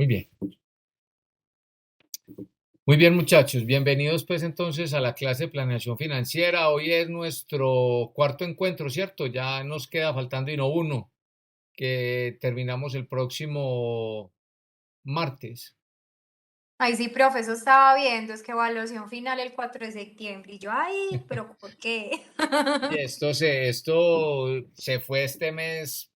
Muy bien. Muy bien, muchachos. Bienvenidos pues entonces a la clase de planeación financiera. Hoy es nuestro cuarto encuentro, ¿cierto? Ya nos queda faltando y no uno, que terminamos el próximo martes. Ay, sí, profe, eso estaba viendo, es que evaluación final el 4 de septiembre. Y yo, ay, pero ¿por qué? Y esto se fue este mes,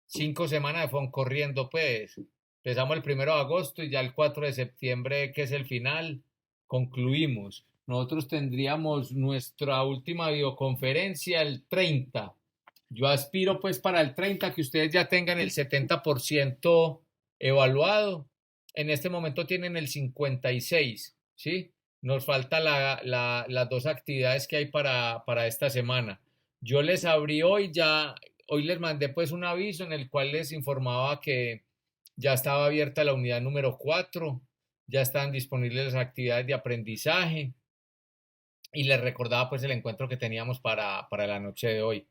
5 semanas fueron corriendo, pues. Empezamos el 1 de agosto y ya el 4 de septiembre, que es el final, concluimos. Nosotros tendríamos nuestra última videoconferencia el 30. Yo aspiro pues para el 30 que ustedes ya tengan el 70% evaluado. En este momento tienen el 56, ¿sí? Nos falta las dos actividades que hay para esta semana. Yo les abrí hoy ya, hoy les mandé pues un aviso en el cual les informaba que ya estaba abierta la unidad número 4, ya están disponibles las actividades de aprendizaje y les recordaba pues el encuentro que teníamos para la noche de hoy.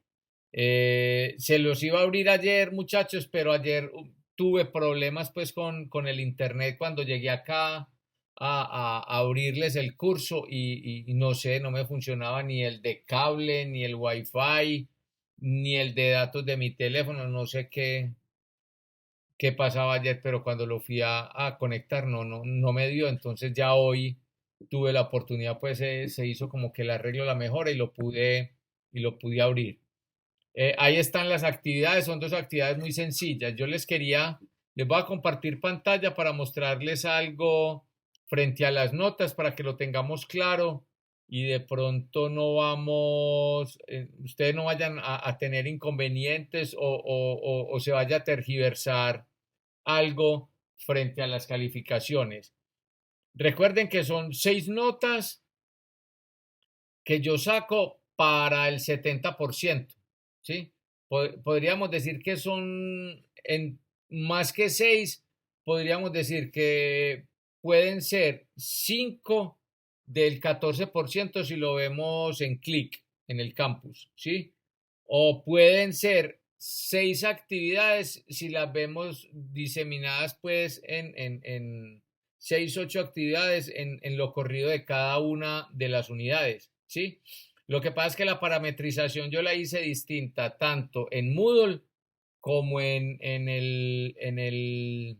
Se los iba a abrir ayer, muchachos, pero ayer tuve problemas pues con el internet cuando llegué acá a abrirles el curso y no sé, no me funcionaba ni el de cable, ni el wifi, ni el de datos de mi teléfono, no sé qué pasaba ayer, pero cuando lo fui a conectar no me dio, entonces ya hoy tuve la oportunidad, pues se hizo como que el arreglo, la mejora y lo pude abrir. Ahí están las actividades, son dos actividades muy sencillas. Les voy a compartir pantalla para mostrarles algo frente a las notas para que lo tengamos claro y de pronto ustedes no vayan a tener inconvenientes o se vaya a tergiversar algo frente a las calificaciones. Recuerden que son 6 notas que yo saco para el 70%, ¿sí? Podríamos decir que son en más que 6, podríamos decir que pueden ser 5 del 14% si lo vemos en clic en el campus, ¿sí? O pueden ser 6 actividades si las vemos diseminadas pues en 6, 8 actividades en lo corrido de cada una de las unidades, ¿sí? Lo que pasa es que la parametrización yo la hice distinta tanto en Moodle como en el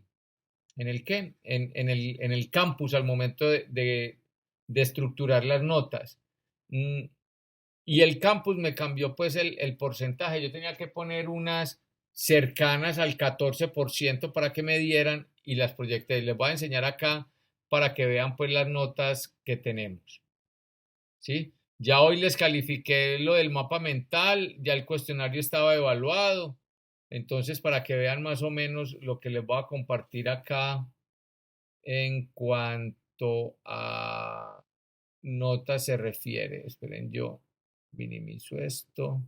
campus al momento de estructurar las notas. Y el campus me cambió pues el porcentaje. Yo tenía que poner unas cercanas al 14% para que me dieran y las proyecté. Les voy a enseñar acá para que vean pues las notas que tenemos. ¿Sí? Ya hoy les califiqué lo del mapa mental, ya el cuestionario estaba evaluado. Entonces, para que vean más o menos lo que les voy a compartir acá en cuanto a notas se refiere. Esperen, yo minimizo esto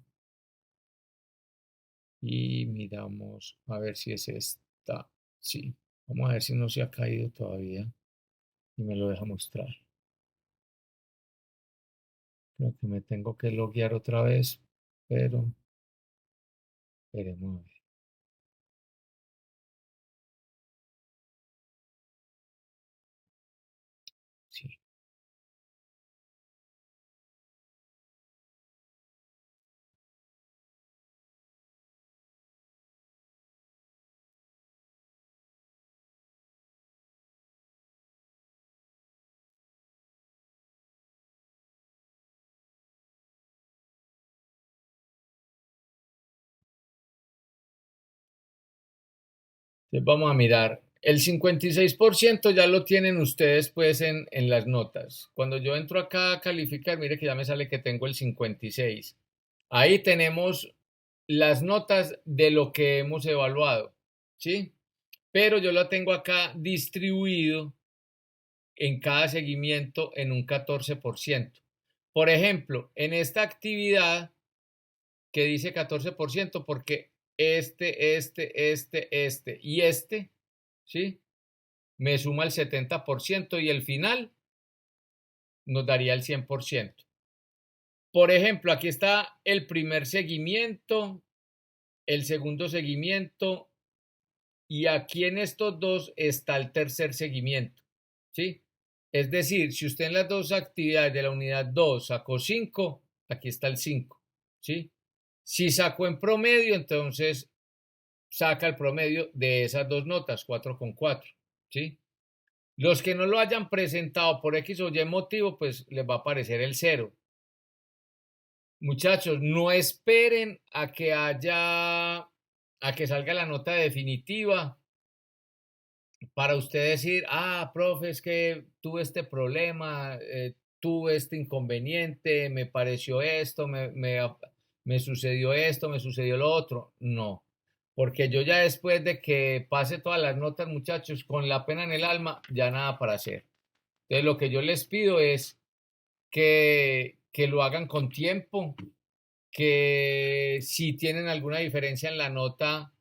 y miramos a ver si es esta. Sí, vamos a ver si no se ha caído todavía y me lo deja mostrar. Creo que me tengo que loguear otra vez, pero veremos a ver. Sí. Entonces vamos a mirar. El 56% ya lo tienen ustedes pues en las notas. Cuando yo entro acá a calificar, mire que ya me sale que tengo el 56. Ahí tenemos las notas de lo que hemos evaluado, ¿sí? Pero yo lo tengo acá distribuido en cada seguimiento en un 14%. Por ejemplo, en esta actividad que dice 14%, porque y este, ¿sí? Me suma el 70% y el final nos daría el 100%. Por ejemplo, aquí está el primer seguimiento, el segundo seguimiento y aquí en estos dos está el tercer seguimiento, ¿sí? Es decir, si usted en las dos actividades de la unidad 2 sacó 5, aquí está el 5, ¿sí? Si sacó en promedio, entonces saca el promedio de esas dos notas, 4,4, ¿sí? Los que no lo hayan presentado por X o Y motivo, pues les va a aparecer el 0. Muchachos, no esperen a que salga la nota definitiva para usted decir, profe, es que tuve este problema, tuve este inconveniente, me pareció esto, me sucedió esto, me sucedió lo otro. No, porque yo ya después de que pase todas las notas, muchachos, con la pena en el alma, ya nada para hacer. Entonces, lo que yo les pido es que lo hagan con tiempo, que si tienen alguna diferencia en la nota,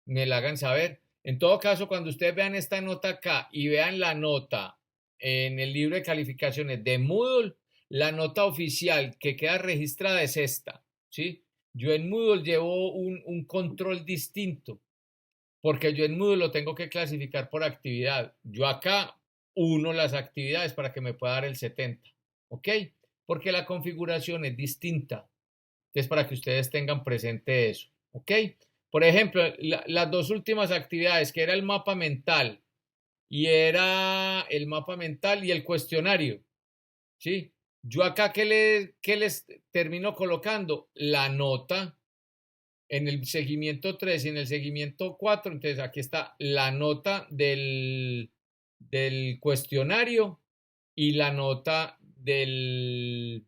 me la hagan saber. En todo caso, cuando ustedes vean esta nota acá y vean la nota en el libro de calificaciones de Moodle, la nota oficial que queda registrada es esta, ¿sí? Yo en Moodle llevo un control distinto, porque yo en Moodle lo tengo que clasificar por actividad. Yo acá uno las actividades para que me pueda dar el 70, ¿ok? Porque la configuración es distinta. Es para que ustedes tengan presente eso, ¿ok? Por ejemplo, las dos últimas actividades, que era el mapa mental y el cuestionario, ¿sí? Yo acá, ¿qué les termino colocando? La nota en el seguimiento 3 y en el seguimiento 4. Entonces, aquí está la nota del cuestionario y la nota del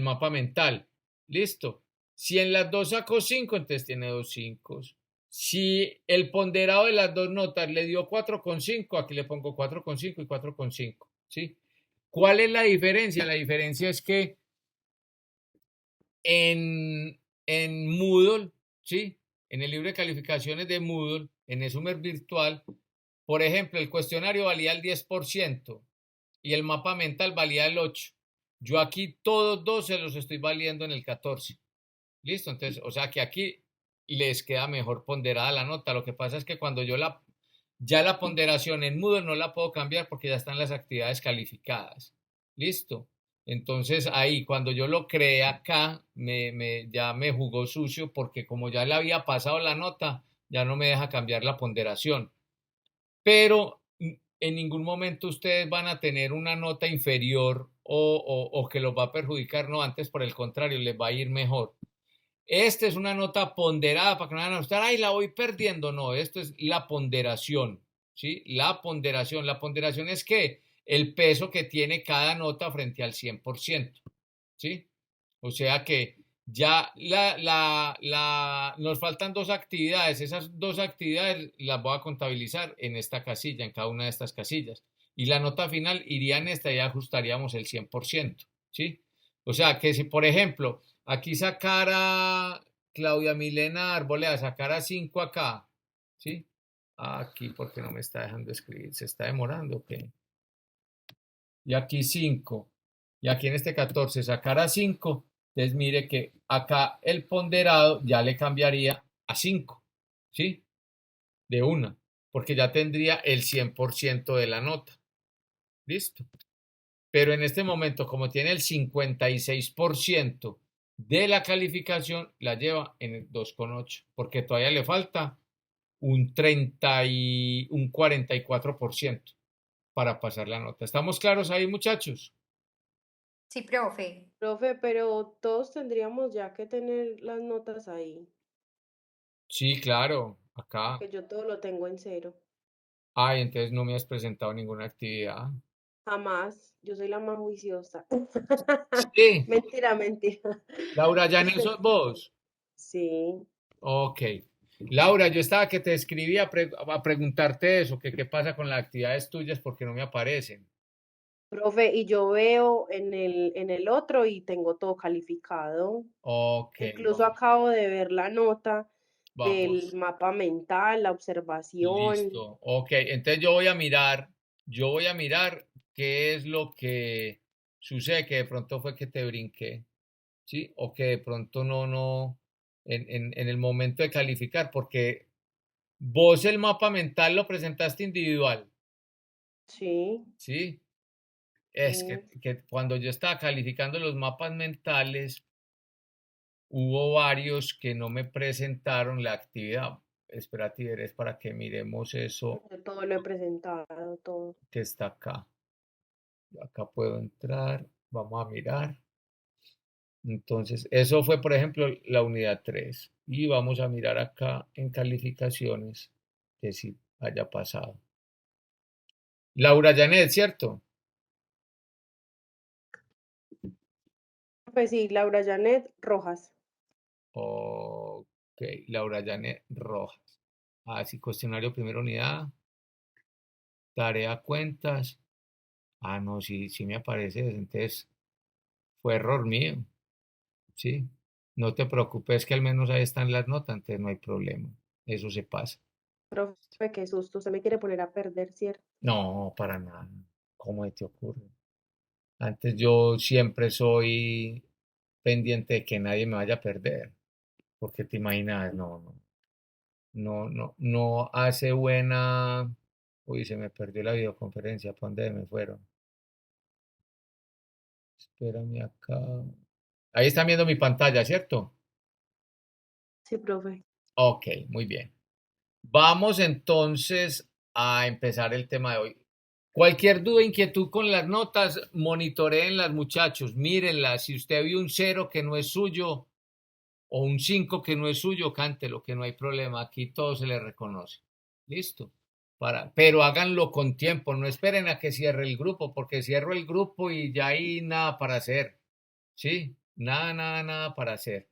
mapa mental. Listo. Si en las dos sacó 5, entonces tiene 2 5. Si el ponderado de las dos notas le dio 4,5, aquí le pongo 4,5 y 4,5. ¿Sí? ¿Cuál es la diferencia? La diferencia es que en Moodle, ¿sí? En el libro de calificaciones de Moodle, en Esumer Virtual, por ejemplo, el cuestionario valía el 10% y el mapa mental valía el 8%. Yo aquí todos dos se los estoy valiendo en el 14%. Listo, entonces, o sea que aquí les queda mejor ponderada la nota. Lo que pasa es que cuando ya la ponderación en Moodle no la puedo cambiar porque ya están las actividades calificadas. Listo. Entonces ahí, cuando yo lo creé acá, ya me jugó sucio porque como ya le había pasado la nota, ya no me deja cambiar la ponderación. Pero en ningún momento ustedes van a tener una nota inferior o que los va a perjudicar, no, antes por el contrario, les va a ir mejor. Esta es una nota ponderada para que no vayan a estar, ay, la voy perdiendo. No, esto es la ponderación, ¿sí? La ponderación. La ponderación es que el peso que tiene cada nota frente al 100%, ¿sí? O sea que ya nos faltan dos actividades. Esas dos actividades las voy a contabilizar en esta casilla, en cada una de estas casillas. Y la nota final iría en esta y ajustaríamos el 100%, ¿sí? O sea que si, por ejemplo, aquí sacara Claudia Milena Arboleda, sacara 5 acá, ¿sí? Aquí porque no me está dejando escribir, se está demorando, ¿ok? Y aquí 5, y aquí en este 14 sacara 5, entonces mire que acá el ponderado ya le cambiaría a 5, ¿sí? De una, porque ya tendría el 100% de la nota. ¿Listo? Pero en este momento, como tiene el 56% de la calificación, la lleva en el 2,8, porque todavía le falta un 44% para pasar la nota. ¿Estamos claros ahí, muchachos? Sí, profe. Profe, pero todos tendríamos ya que tener las notas ahí, Sí, claro, acá. porque yo todo lo tengo en cero. Ay, entonces no me has presentado ninguna actividad. Jamás, yo soy la más juiciosa. Sí, Mentira, mentira. Laura, ya en eso sos vos. Sí, Ok. Laura, yo estaba que te escribía a preguntarte eso, que qué pasa con las actividades tuyas porque no me aparecen. profe, y yo veo en el otro y tengo todo calificado. Ok, Incluso vamos, acabo de ver la nota del vamos. mapa mental, la observación. Listo. Ok, entonces yo voy a mirar qué es lo que sucede, que de pronto fue que te brinqué, ¿sí? O que de pronto no, en el momento de calificar, porque Vos el mapa mental lo presentaste individual, Sí, ¿sí? Es sí. que cuando yo estaba calificando los mapas mentales, hubo varios que no me presentaron la actividad. Espérate, eres para que miremos eso Yo todo lo he presentado, todo. que está acá. Acá puedo entrar, vamos a mirar. Entonces, eso fue, por ejemplo, la unidad 3. Y vamos a mirar acá en calificaciones que sí haya pasado. Laura Janet, ¿cierto? Pues sí, Laura Janet Rojas. Ok, Laura Janet Rojas. Ah, sí, cuestionario primera unidad, tarea cuentas. Ah, no, sí, sí me aparece. Entonces, fue error mío. Sí. No te preocupes que al menos ahí están las notas, entonces no hay problema. Eso se pasa. Profe, qué susto, usted me quiere poner a perder, ¿cierto? No, para nada. ¿Cómo te ocurre? Antes yo siempre soy pendiente de que nadie me vaya a perder, porque te imaginas, no hace buena. Uy, se me perdió la videoconferencia, ¿para dónde me fueron? Espérame acá. Ahí están viendo mi pantalla, ¿cierto? Sí, profe. Ok, muy bien. Vamos entonces a empezar el tema de hoy. Cualquier duda, inquietud con las notas, monitoreenlas, muchachos, mírenlas. Si usted vio un cero que no es suyo o un 5 que no es suyo, cántelo, que no hay problema. Aquí todo se le reconoce. Listo. Pero háganlo con tiempo, no esperen a que cierre el grupo, porque cierro el grupo y ya hay nada para hacer. ¿Sí? Nada para hacer.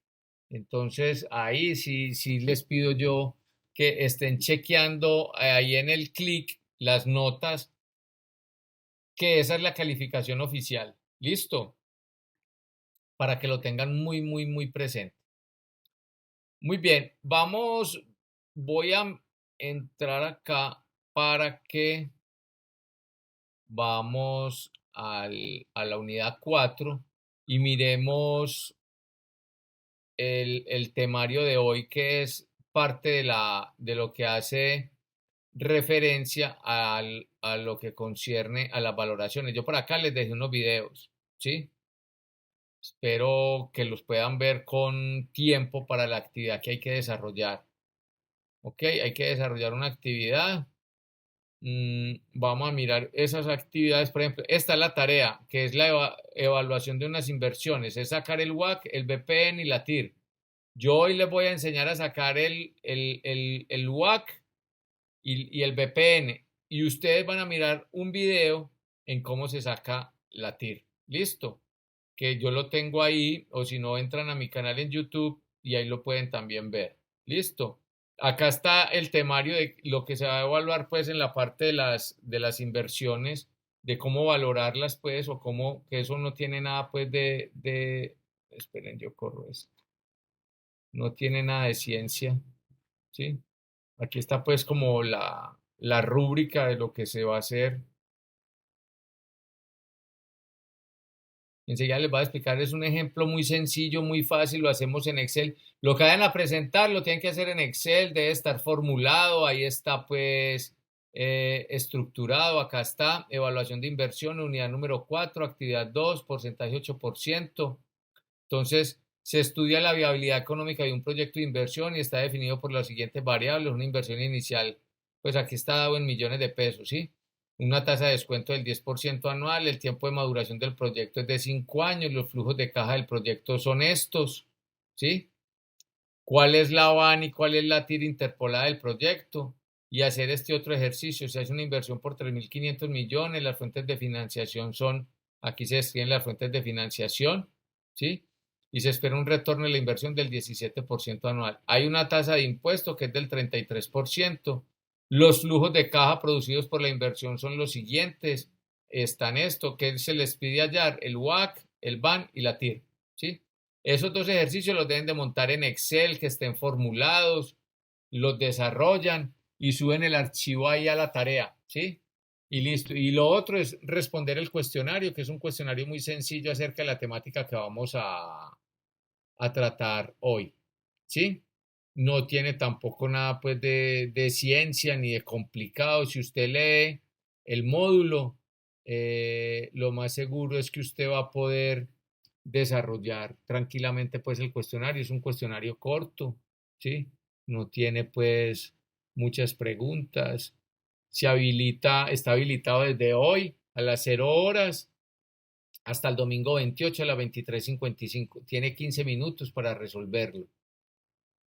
Entonces, ahí sí les pido yo que estén chequeando ahí en el clic las notas, que esa es la calificación oficial. ¿Listo? Para que lo tengan muy presente. Muy bien, voy a entrar acá para que vamos a la unidad 4 y miremos el temario de hoy, que es parte de lo que hace referencia a lo que concierne a las valoraciones. Yo por acá les dejé unos videos, ¿sí? Espero que los puedan ver con tiempo para la actividad que hay que desarrollar. Ok, hay que desarrollar una actividad. Vamos a mirar esas actividades. Por ejemplo, esta es la tarea, que es la evaluación de unas inversiones. Es sacar el WAC, el BPN y la TIR. Yo hoy les voy a enseñar a sacar el WAC y el VPN. Y ustedes van a mirar un video en cómo se saca la TIR. ¿Listo? Que yo lo tengo ahí, o si no, entran a mi canal en YouTube y ahí lo pueden también ver. ¿Listo? Acá está el temario de lo que se va a evaluar pues en la parte de las inversiones, de cómo valorarlas pues, o cómo, que eso no tiene nada pues esperen, yo corro esto, no tiene nada de ciencia, ¿sí? Aquí está pues como la rúbrica de lo que se va a hacer. Enseguida les voy a explicar, es un ejemplo muy sencillo, muy fácil, lo hacemos en Excel. Lo que vayan a presentar lo tienen que hacer en Excel, debe estar formulado, ahí está pues estructurado, acá está, evaluación de inversión, unidad número 4, actividad 2, porcentaje 8%. Entonces, se estudia la viabilidad económica de un proyecto de inversión y está definido por las siguientes variables. Una inversión inicial, pues aquí está dado en millones de pesos, ¿sí? Una tasa de descuento del 10% anual, el tiempo de maduración del proyecto es de 5 años, los flujos de caja del proyecto son estos, ¿sí? ¿Cuál es la VAN y cuál es la TIR interpolada del proyecto? Y hacer este otro ejercicio, si hace una inversión por 3.500 millones, las fuentes de financiación son, aquí se describen las fuentes de financiación, ¿sí? Y se espera un retorno de la inversión del 17% anual. Hay una tasa de impuesto que es del 33%. Los flujos de caja producidos por la inversión son los siguientes. Están esto, que se les pide hallar el WAC, el BAN y la TIR, ¿sí? Esos dos ejercicios los deben de montar en Excel, que estén formulados, los desarrollan y suben el archivo ahí a la tarea, ¿sí? Y listo. Y lo otro es responder el cuestionario, que es un cuestionario muy sencillo acerca de la temática que vamos a tratar hoy, ¿sí? no tiene tampoco nada pues de ciencia ni de complicado. Si usted lee el módulo, lo más seguro es que usted va a poder desarrollar tranquilamente pues el cuestionario. Es un cuestionario corto, ¿sí? No tiene pues muchas preguntas. Está habilitado desde hoy a las 0 horas hasta el domingo 28 a las 23:55. Tiene 15 minutos para resolverlo.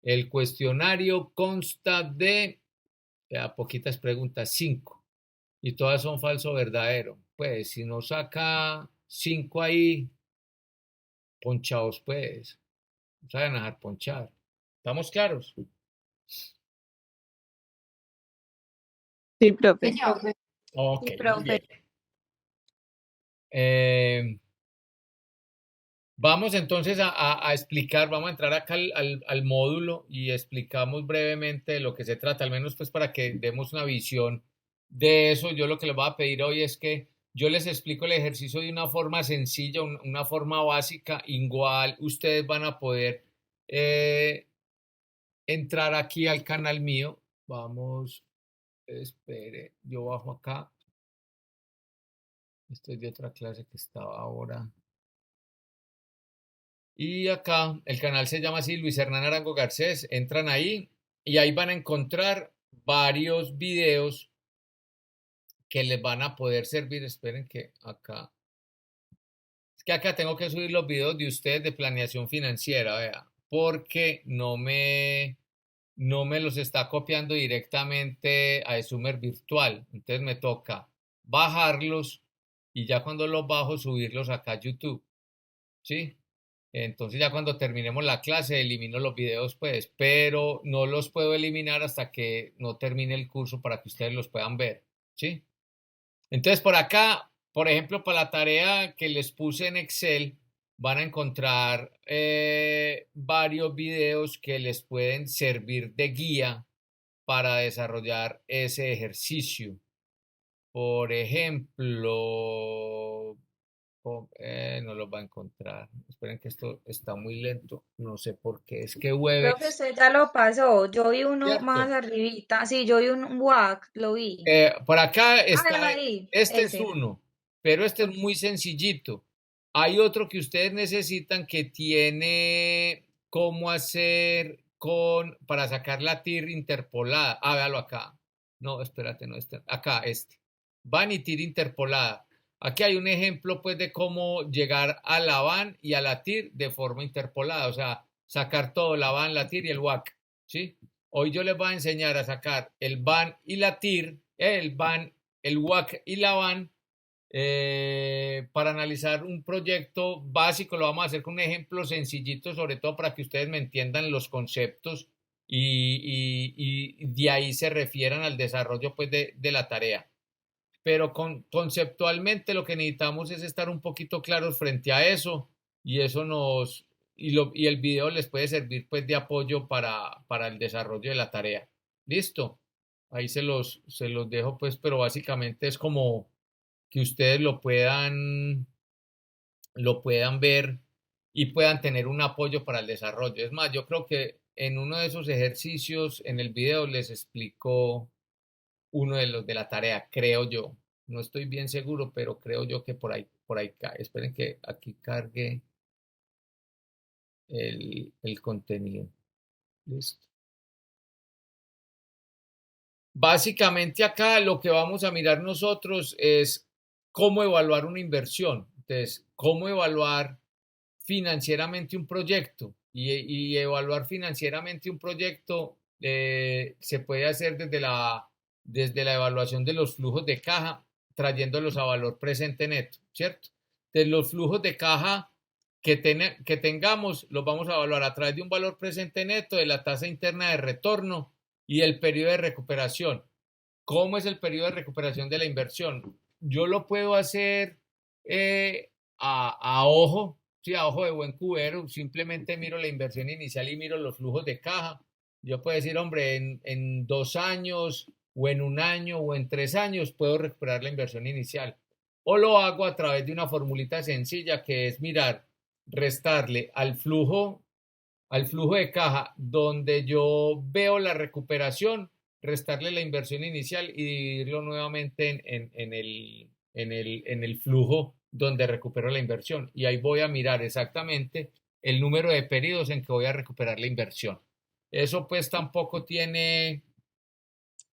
El cuestionario consta de poquitas preguntas, 5, y todas son falso o verdadero. Pues si no saca 5 ahí, ponchaos pues, no saben dejar ponchar. ¿Estamos claros? Sí, profe. Señor, Ok, sí, muy profe. bien. Vamos entonces a explicar, vamos a entrar acá al módulo y explicamos brevemente de lo que se trata, al menos pues para que demos una visión de eso. Yo lo que les voy a pedir hoy es que yo les explico el ejercicio de una forma sencilla, una forma básica, igual ustedes van a poder entrar aquí al canal mío. Vamos, espere, yo bajo acá. Esto es de otra clase que estaba ahora. Y acá el canal se llama así, Luis Hernán Arango Garcés. Entran ahí y ahí van a encontrar varios videos que les van a poder servir. Esperen que acá, es que acá tengo que subir los videos de ustedes de planeación financiera, vea, porque no me los está copiando directamente a Summer Virtual. Entonces me toca bajarlos y ya cuando los bajo subirlos acá a YouTube, ¿sí? Entonces ya cuando terminemos la clase elimino los videos pues, pero no los puedo eliminar hasta que no termine el curso para que ustedes los puedan ver, ¿sí? Entonces por acá, por ejemplo, para la tarea que les puse en Excel, van a encontrar varios videos que les pueden servir de guía para desarrollar ese ejercicio. Por ejemplo, no los va a encontrar. Esperen que esto está muy lento. No sé por qué. Es que Profe, Webex, usted ya lo pasó. Yo vi uno más ¿cierto? arribita. Sí, yo vi un WAC, lo vi. Por acá Ah, está, ahí, este es ese. uno, pero este es Ok. muy sencillito. Hay otro que ustedes necesitan que tiene cómo hacer para sacar la TIR interpolada. Ah, véalo acá. No, espérate, no, este, acá, este. Van y TIR interpolada. Aquí hay un ejemplo, pues, de cómo llegar a la van y a la TIR de forma interpolada. O sea, sacar todo, la van, la TIR y el WAC, ¿sí? Hoy yo les voy a enseñar a sacar el van y la TIR, el van, el WAC y la van para analizar un proyecto básico. Lo vamos a hacer con un ejemplo sencillito, sobre todo para que ustedes me entiendan los conceptos y de ahí se refieran al desarrollo pues, de la tarea. Pero conceptualmente lo que necesitamos es estar un poquito claros frente a eso y eso y el video les puede servir pues de apoyo para el desarrollo de la tarea. ¿Listo? Ahí se los dejo pues, pero básicamente es como que ustedes lo puedan ver y puedan tener un apoyo para el desarrollo. Es más, yo creo que en uno de esos ejercicios en el video les explico uno de los de la tarea, creo yo. No estoy bien seguro, pero creo yo que por ahí cae. Esperen que aquí cargue el contenido. Listo. Básicamente acá lo que vamos a mirar nosotros es cómo evaluar una inversión. Entonces, cómo evaluar financieramente un proyecto. Y evaluar financieramente un proyecto se puede hacer desde la evaluación de los flujos de caja, trayéndolos a valor presente neto, ¿cierto? Entonces, los flujos de caja que tengamos los vamos a evaluar a través de un valor presente neto, de la tasa interna de retorno y el periodo de recuperación. ¿Cómo es el periodo de recuperación de la inversión? Yo lo puedo hacer a ojo, sí, a ojo de buen cubero, simplemente miro la inversión inicial y miro los flujos de caja. Yo puedo decir, hombre, en 2 años o en un año o en 3 años puedo recuperar la inversión inicial. O lo hago a través de una formulita sencilla que es mirar, restarle al flujo al flujo de caja donde yo veo la recuperación, restarle la inversión inicial y dividirlo nuevamente en el flujo donde recupero la inversión. Y ahí voy a mirar exactamente el número de periodos en que voy a recuperar la inversión. Eso pues tampoco tiene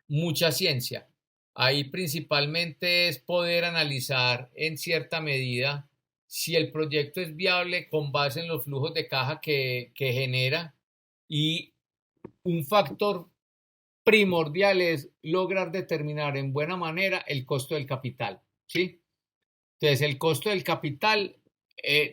mucha ciencia. Ahí principalmente es poder analizar en cierta medida si el proyecto es viable con base en los flujos de caja que genera, y un factor primordial es lograr determinar en buena manera el costo del capital, ¿sí? Entonces, el costo del capital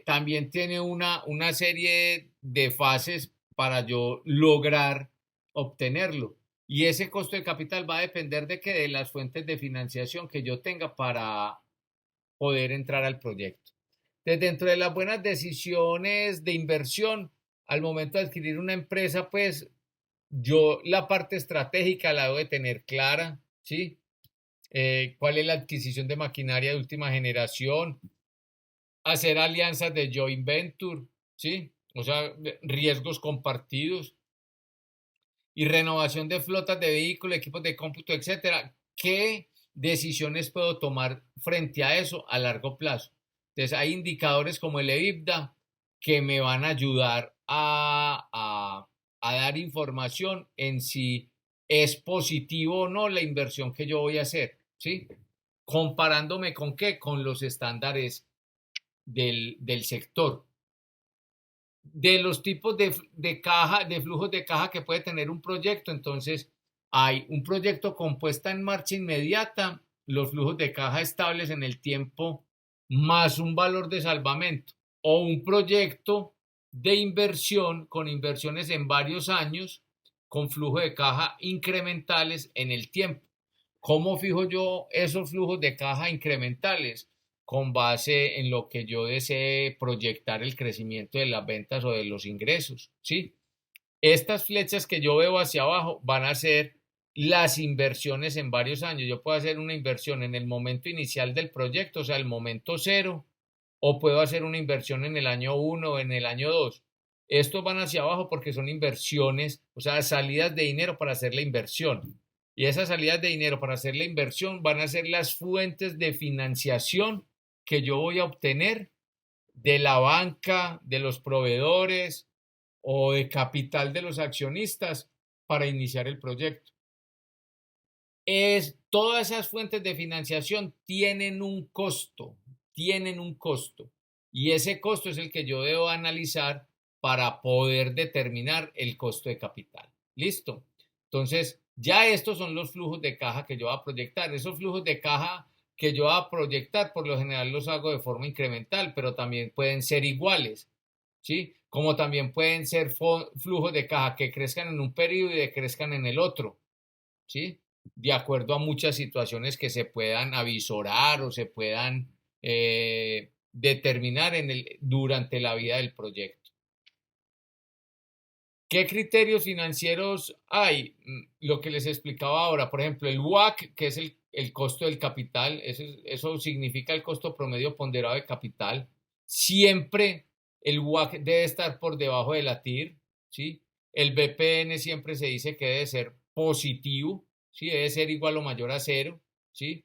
también tiene una serie de fases para yo lograr obtenerlo. Y ese costo de capital va a depender de las fuentes de financiación que yo tenga para poder entrar al proyecto. Entonces, dentro de las buenas decisiones de inversión, al momento de adquirir una empresa, pues yo la parte estratégica la debo de tener clara, ¿sí? ¿Cuál es la adquisición de maquinaria de última generación? Hacer alianzas de joint venture, ¿sí? O sea, riesgos compartidos y renovación de flotas de vehículos, equipos de cómputo, etcétera. ¿Qué decisiones puedo tomar frente a eso a largo plazo? Entonces, hay indicadores como el EBITDA que me van a ayudar a dar información en si es positivo o no la inversión que yo voy a hacer, ¿sí? Comparándome con qué, con los estándares del sector. De los tipos de caja, de flujos de caja que puede tener un proyecto, entonces hay un proyecto con puesta en marcha inmediata, los flujos de caja estables en el tiempo más un valor de salvamento, o un proyecto de inversión con inversiones en varios años con flujo de caja incrementales en el tiempo. ¿Cómo fijo yo esos flujos de caja incrementales? Con base en lo que yo desee proyectar el crecimiento de las ventas o de los ingresos, ¿sí? Estas flechas que yo veo hacia abajo van a ser las inversiones en varios años. Yo puedo hacer una inversión en el momento inicial del proyecto, o sea, el momento cero, o puedo hacer una inversión en el año 1 o en el año 2. Estos van hacia abajo porque son inversiones, o sea, salidas de dinero para hacer la inversión. Y esas salidas de dinero para hacer la inversión van a ser las fuentes de financiación que yo voy a obtener de la banca, de los proveedores o de capital de los accionistas para iniciar el proyecto. Todas esas fuentes de financiación tienen un costo, y ese costo es el que yo debo analizar para poder determinar el costo de capital. ¿Listo? Entonces, ya estos son los flujos de caja que yo voy a proyectar. Esos flujos de caja que yo voy a proyectar, por lo general los hago de forma incremental, pero también pueden ser iguales, ¿sí? Como también pueden ser flujos de caja que crezcan en un periodo y decrezcan en el otro, ¿sí? De acuerdo a muchas situaciones que se puedan avisorar o se puedan determinar durante la vida del proyecto. ¿Qué criterios financieros hay? Lo que les explicaba ahora, por ejemplo, el WACC, que es el costo del capital, eso significa el costo promedio ponderado de capital. Siempre el WACC debe estar por debajo de la TIR, ¿sí? El BPN siempre se dice que debe ser positivo, ¿sí? Debe ser igual o mayor a 0, ¿sí?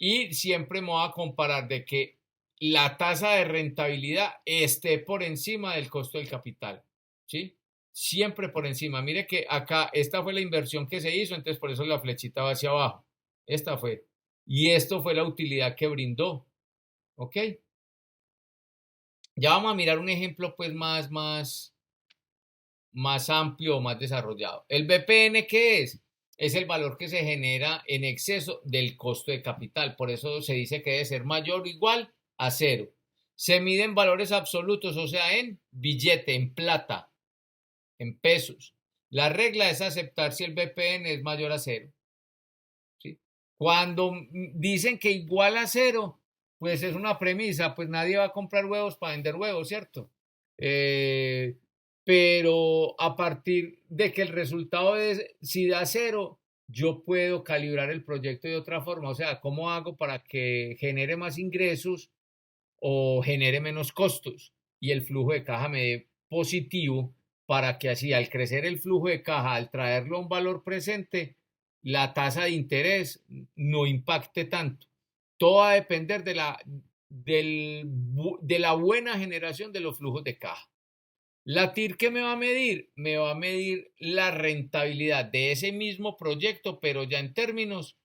Y siempre me voy a comparar de que la tasa de rentabilidad esté por encima del costo del capital, ¿sí? Siempre por encima. Mire que acá, esta fue la inversión que se hizo, entonces por eso la flechita va hacia abajo. Esta fue. Y esto fue la utilidad que brindó. ¿Ok? Ya vamos a mirar un ejemplo pues más amplio, más desarrollado. ¿El BPN qué es? Es el valor que se genera en exceso del costo de capital. Por eso se dice que debe ser mayor o igual a 0. Se mide en valores absolutos, o sea, en billete, en plata, en pesos. La regla es aceptar si el BPN es mayor a 0. ¿Sí? Cuando dicen que igual a 0, pues es una premisa, pues nadie va a comprar huevos para vender huevos, ¿cierto? Pero a partir de que el resultado es, si da 0, yo puedo calibrar el proyecto de otra forma. O sea, ¿cómo hago para que genere más ingresos o genere menos costos y el flujo de caja me dé positivo para que así al crecer el flujo de caja, al traerlo a un valor presente, la tasa de interés no impacte tanto. Todo va a depender de la buena generación de los flujos de caja. La TIR, ¿qué me va a medir? Me va a medir la rentabilidad de ese mismo proyecto, pero ya en términos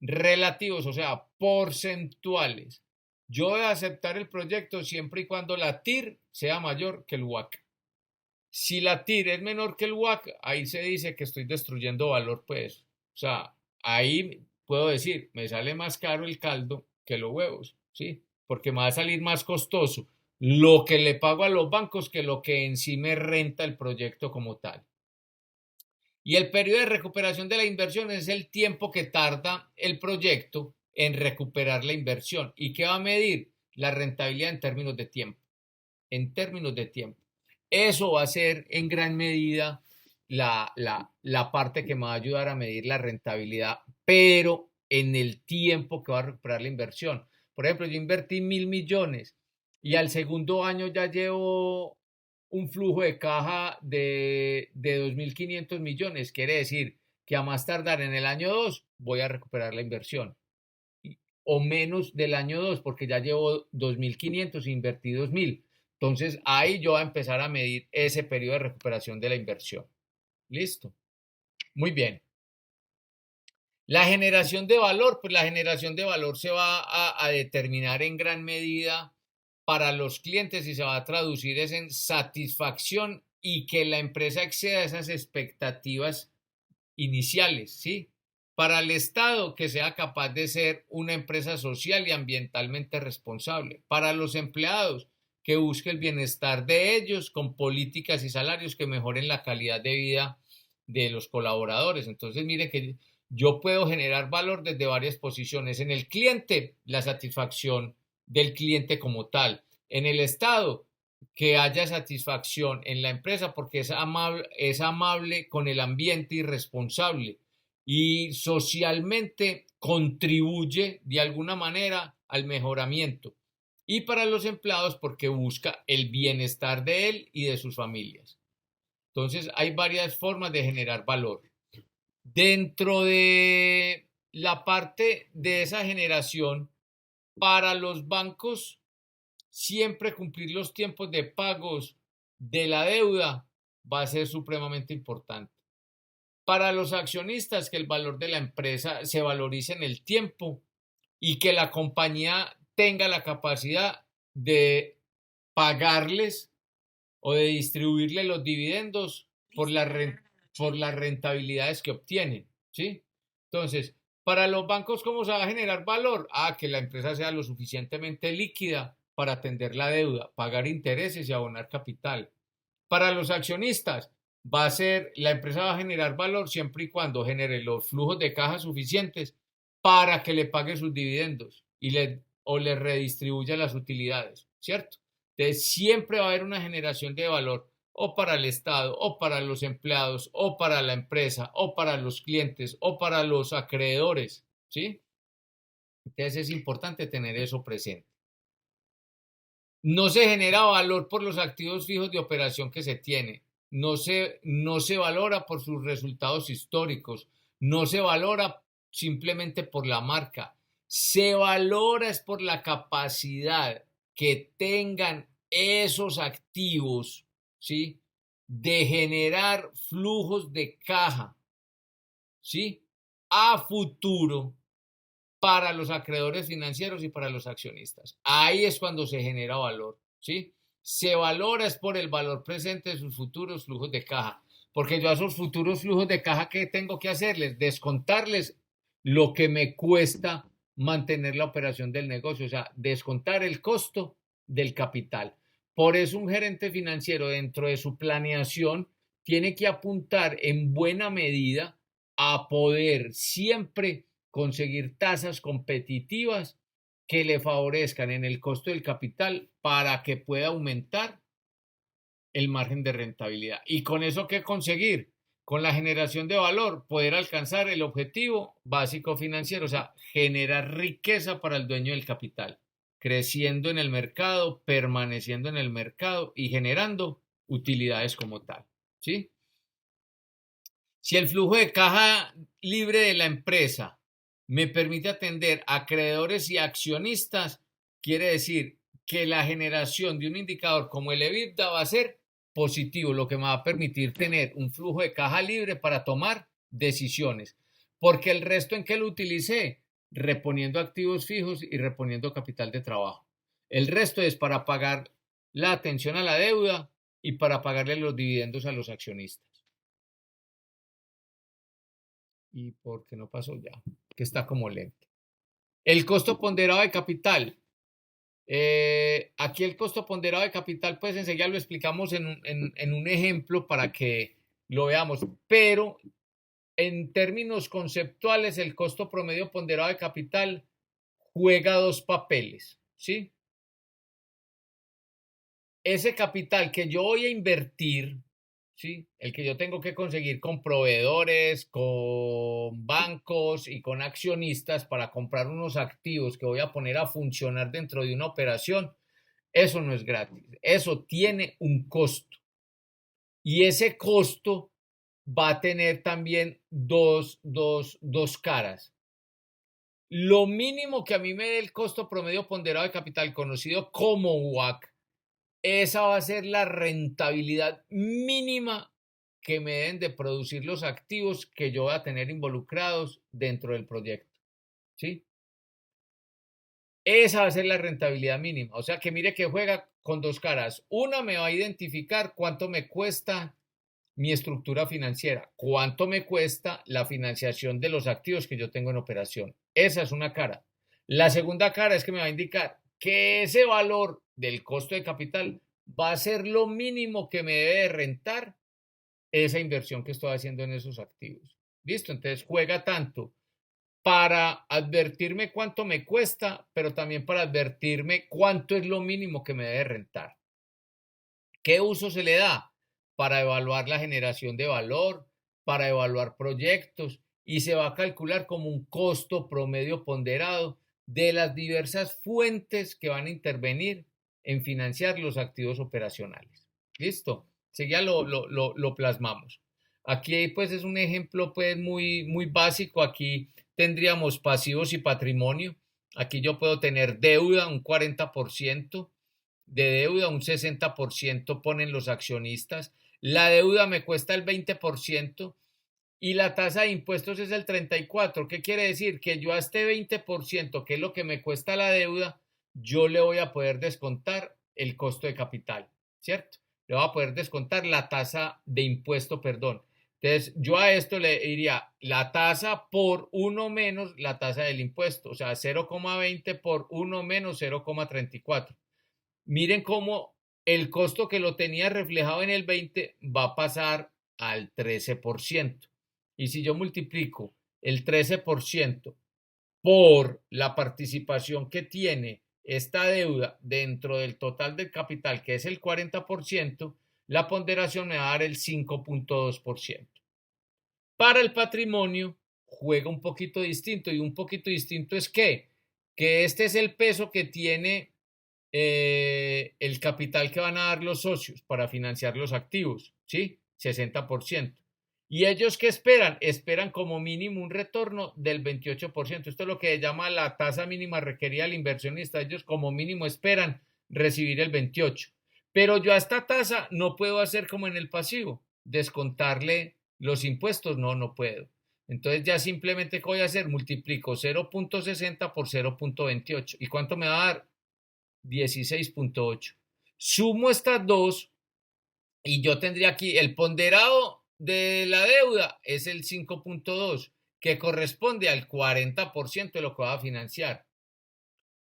relativos, o sea, porcentuales. Yo voy a aceptar el proyecto siempre y cuando la TIR sea mayor que el WACC. Si la TIR es menor que el WACC, ahí se dice que estoy destruyendo valor, pues. O sea, ahí puedo decir, me sale más caro el caldo que los huevos, ¿sí? Porque me va a salir más costoso lo que le pago a los bancos que lo que en sí me renta el proyecto como tal. Y el periodo de recuperación de la inversión es el tiempo que tarda el proyecto en recuperar la inversión. ¿Y qué va a medir? La rentabilidad en términos de tiempo. En términos de tiempo. Eso va a ser en gran medida la parte que me va a ayudar a medir la rentabilidad, pero en el tiempo que va a recuperar la inversión. Por ejemplo, yo invertí 1.000 millones y al segundo año ya llevo un flujo de caja de 2.500 millones. Quiere decir que a más tardar en el año 2 voy a recuperar la inversión. O menos del año 2 porque ya llevo 2.500 e invertí 2.000. Entonces ahí yo voy a empezar a medir ese periodo de recuperación de la inversión. ¿Listo? Muy bien. La generación de valor, pues la generación de valor se va a determinar en gran medida para los clientes y se va a traducir en satisfacción y que la empresa exceda esas expectativas iniciales, ¿sí? Para el Estado, que sea capaz de ser una empresa social y ambientalmente responsable. Para los empleados, que busque el bienestar de ellos con políticas y salarios que mejoren la calidad de vida de los colaboradores. Entonces, mire que yo puedo generar valor desde varias posiciones. En el cliente, la satisfacción del cliente como tal. En el Estado, que haya satisfacción en la empresa porque es amable con el ambiente y responsable y socialmente contribuye de alguna manera al mejoramiento. Y para los empleados porque busca el bienestar de él y de sus familias. Entonces hay varias formas de generar valor. Dentro de la parte de esa generación, para los bancos, siempre cumplir los tiempos de pagos de la deuda va a ser supremamente importante. Para los accionistas, que el valor de la empresa se valorice en el tiempo y que la compañía tenga la capacidad de pagarles o de distribuirle los dividendos por las rentabilidades que obtienen, ¿sí? Entonces, para los bancos, ¿cómo se va a generar valor? Que la empresa sea lo suficientemente líquida para atender la deuda, pagar intereses y abonar capital. Para los accionistas, la empresa va a generar valor siempre y cuando genere los flujos de caja suficientes para que le pague sus dividendos o le redistribuya las utilidades, ¿cierto? Entonces, siempre va a haber una generación de valor o para el Estado, o para los empleados, o para la empresa, o para los clientes, o para los acreedores, ¿sí? Entonces es importante tener eso presente. No se genera valor por los activos fijos de operación que se tiene. No se valora por sus resultados históricos. No se valora simplemente por la marca. Se valora es por la capacidad que tengan esos activos, ¿sí? De generar flujos de caja, ¿sí? A futuro para los acreedores financieros y para los accionistas. Ahí es cuando se genera valor, ¿sí? Se valora es por el valor presente de sus futuros flujos de caja, porque yo a esos futuros flujos de caja, ¿qué tengo que hacerles? Descontarles lo que me cuesta mantener la operación del negocio, o sea, descontar el costo del capital. Por eso un gerente financiero dentro de su planeación tiene que apuntar en buena medida a poder siempre conseguir tasas competitivas que le favorezcan en el costo del capital para que pueda aumentar el margen de rentabilidad. ¿Y con eso qué conseguir? Con la generación de valor, poder alcanzar el objetivo básico financiero, o sea, generar riqueza para el dueño del capital, creciendo en el mercado, permaneciendo en el mercado y generando utilidades como tal, ¿sí? Si el flujo de caja libre de la empresa me permite atender a acreedores y accionistas, quiere decir que la generación de un indicador como el EBITDA va a ser positivo, lo que me va a permitir tener un flujo de caja libre para tomar decisiones. Porque el resto en que lo utilicé, reponiendo activos fijos y reponiendo capital de trabajo. El resto es para pagar la atención a la deuda y para pagarle los dividendos a los accionistas. ¿Y por qué no pasó ya? Que está como lento. El costo ponderado de capital. Aquí el costo ponderado de capital, pues enseguida lo explicamos en un ejemplo para que lo veamos, pero en términos conceptuales el costo promedio ponderado de capital juega dos papeles, ¿sí? Ese capital que yo voy a invertir, ¿sí? El que yo tengo que conseguir con proveedores, con bancos y con accionistas para comprar unos activos que voy a poner a funcionar dentro de una operación, eso no es gratis, eso tiene un costo. Y ese costo va a tener también dos caras. Lo mínimo que a mí me dé el costo promedio ponderado de capital, conocido como WACC, esa va a ser la rentabilidad mínima que me deben de producir los activos que yo voy a tener involucrados dentro del proyecto, ¿sí? Esa va a ser la rentabilidad mínima. O sea que mire que juega con dos caras. Una me va a identificar cuánto me cuesta mi estructura financiera, cuánto me cuesta la financiación de los activos que yo tengo en operación. Esa es una cara. La segunda cara es que me va a indicar que ese valor del costo de capital va a ser lo mínimo que me debe de rentar esa inversión que estoy haciendo en esos activos. ¿Listo? Entonces juega tanto para advertirme cuánto me cuesta, pero también para advertirme cuánto es lo mínimo que me debe rentar. ¿Qué uso se le da? Para evaluar la generación de valor, para evaluar proyectos y se va a calcular como un costo promedio ponderado de las diversas fuentes que van a intervenir en financiar los activos operacionales. ¿Listo? Seguida lo plasmamos. Aquí pues es un ejemplo pues muy básico. Aquí tendríamos pasivos y patrimonio. Aquí yo puedo tener deuda, un 40%. De deuda, un 60% ponen los accionistas. La deuda me cuesta el 20% y la tasa de impuestos es el 34%. ¿Qué quiere decir? Que yo a este 20%, que es lo que me cuesta la deuda, yo le voy a poder descontar el costo de capital, ¿cierto? Le voy a poder descontar la tasa de impuesto, perdón. Entonces, yo a esto le diría la tasa por 1 menos la tasa del impuesto, o sea, 0,20 por 1 menos 0,34. Miren cómo el costo que lo tenía reflejado en el 20 va a pasar al 13%. Y si yo multiplico el 13% por la participación que tiene esta deuda dentro del total del capital, que es el 40%, la ponderación me va a dar el 5.2%. Para el patrimonio juega un poquito distinto, y un poquito distinto es que este es el peso que tiene el capital que van a dar los socios para financiar los activos, ¿sí? 60%. ¿Y ellos qué esperan? Esperan como mínimo un retorno del 28%. Esto es lo que se llama la tasa mínima requerida del inversionista. Ellos como mínimo esperan recibir el 28%. Pero yo a esta tasa no puedo hacer como en el pasivo, descontarle los impuestos. No puedo. Entonces ya simplemente ¿qué voy a hacer? Multiplico 0.60 por 0.28. ¿Y cuánto me va a dar? 16.8. Sumo estas dos y yo tendría aquí el ponderado de la deuda es el 5.2, que corresponde al 40% de lo que va a financiar.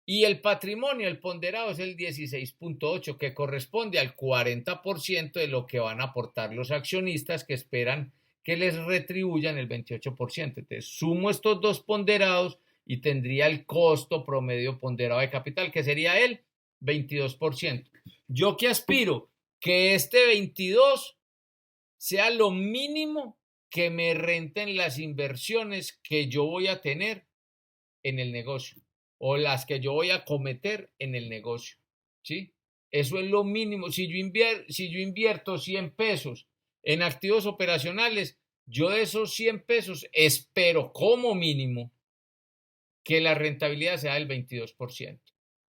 Y el patrimonio, el ponderado es el 16.8, que corresponde al 40% de lo que van a aportar los accionistas, que esperan que les retribuyan el 28%. Entonces, sumo estos dos ponderados y tendría el costo promedio ponderado de capital, que sería el 22%. ¿Yo qué aspiro? Que este 22 sea lo mínimo que me renten las inversiones que yo voy a tener en el negocio o las que yo voy a cometer en el negocio, ¿sí? Eso es lo mínimo. Si yo invierto 100 pesos en activos operacionales, yo de esos 100 pesos espero como mínimo que la rentabilidad sea del 22%.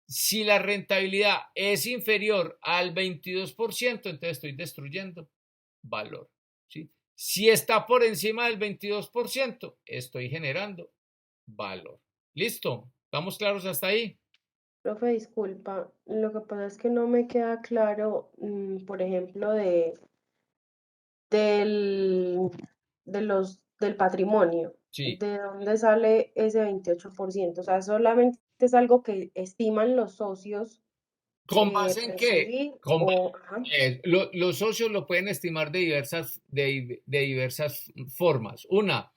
Si la rentabilidad es inferior al 22%, entonces estoy destruyendo valor, ¿sí? Si está por encima del 22%, estoy generando valor. ¿Listo? ¿Estamos claros hasta ahí? Profe, disculpa, lo que pasa es que no me queda claro, por ejemplo, del, del patrimonio, Sí. ¿de dónde sale ese 28%? O sea, solamente es algo que estiman los socios ¿Con base en qué? percibir o, ajá. Los socios lo pueden estimar de diversas formas. Una,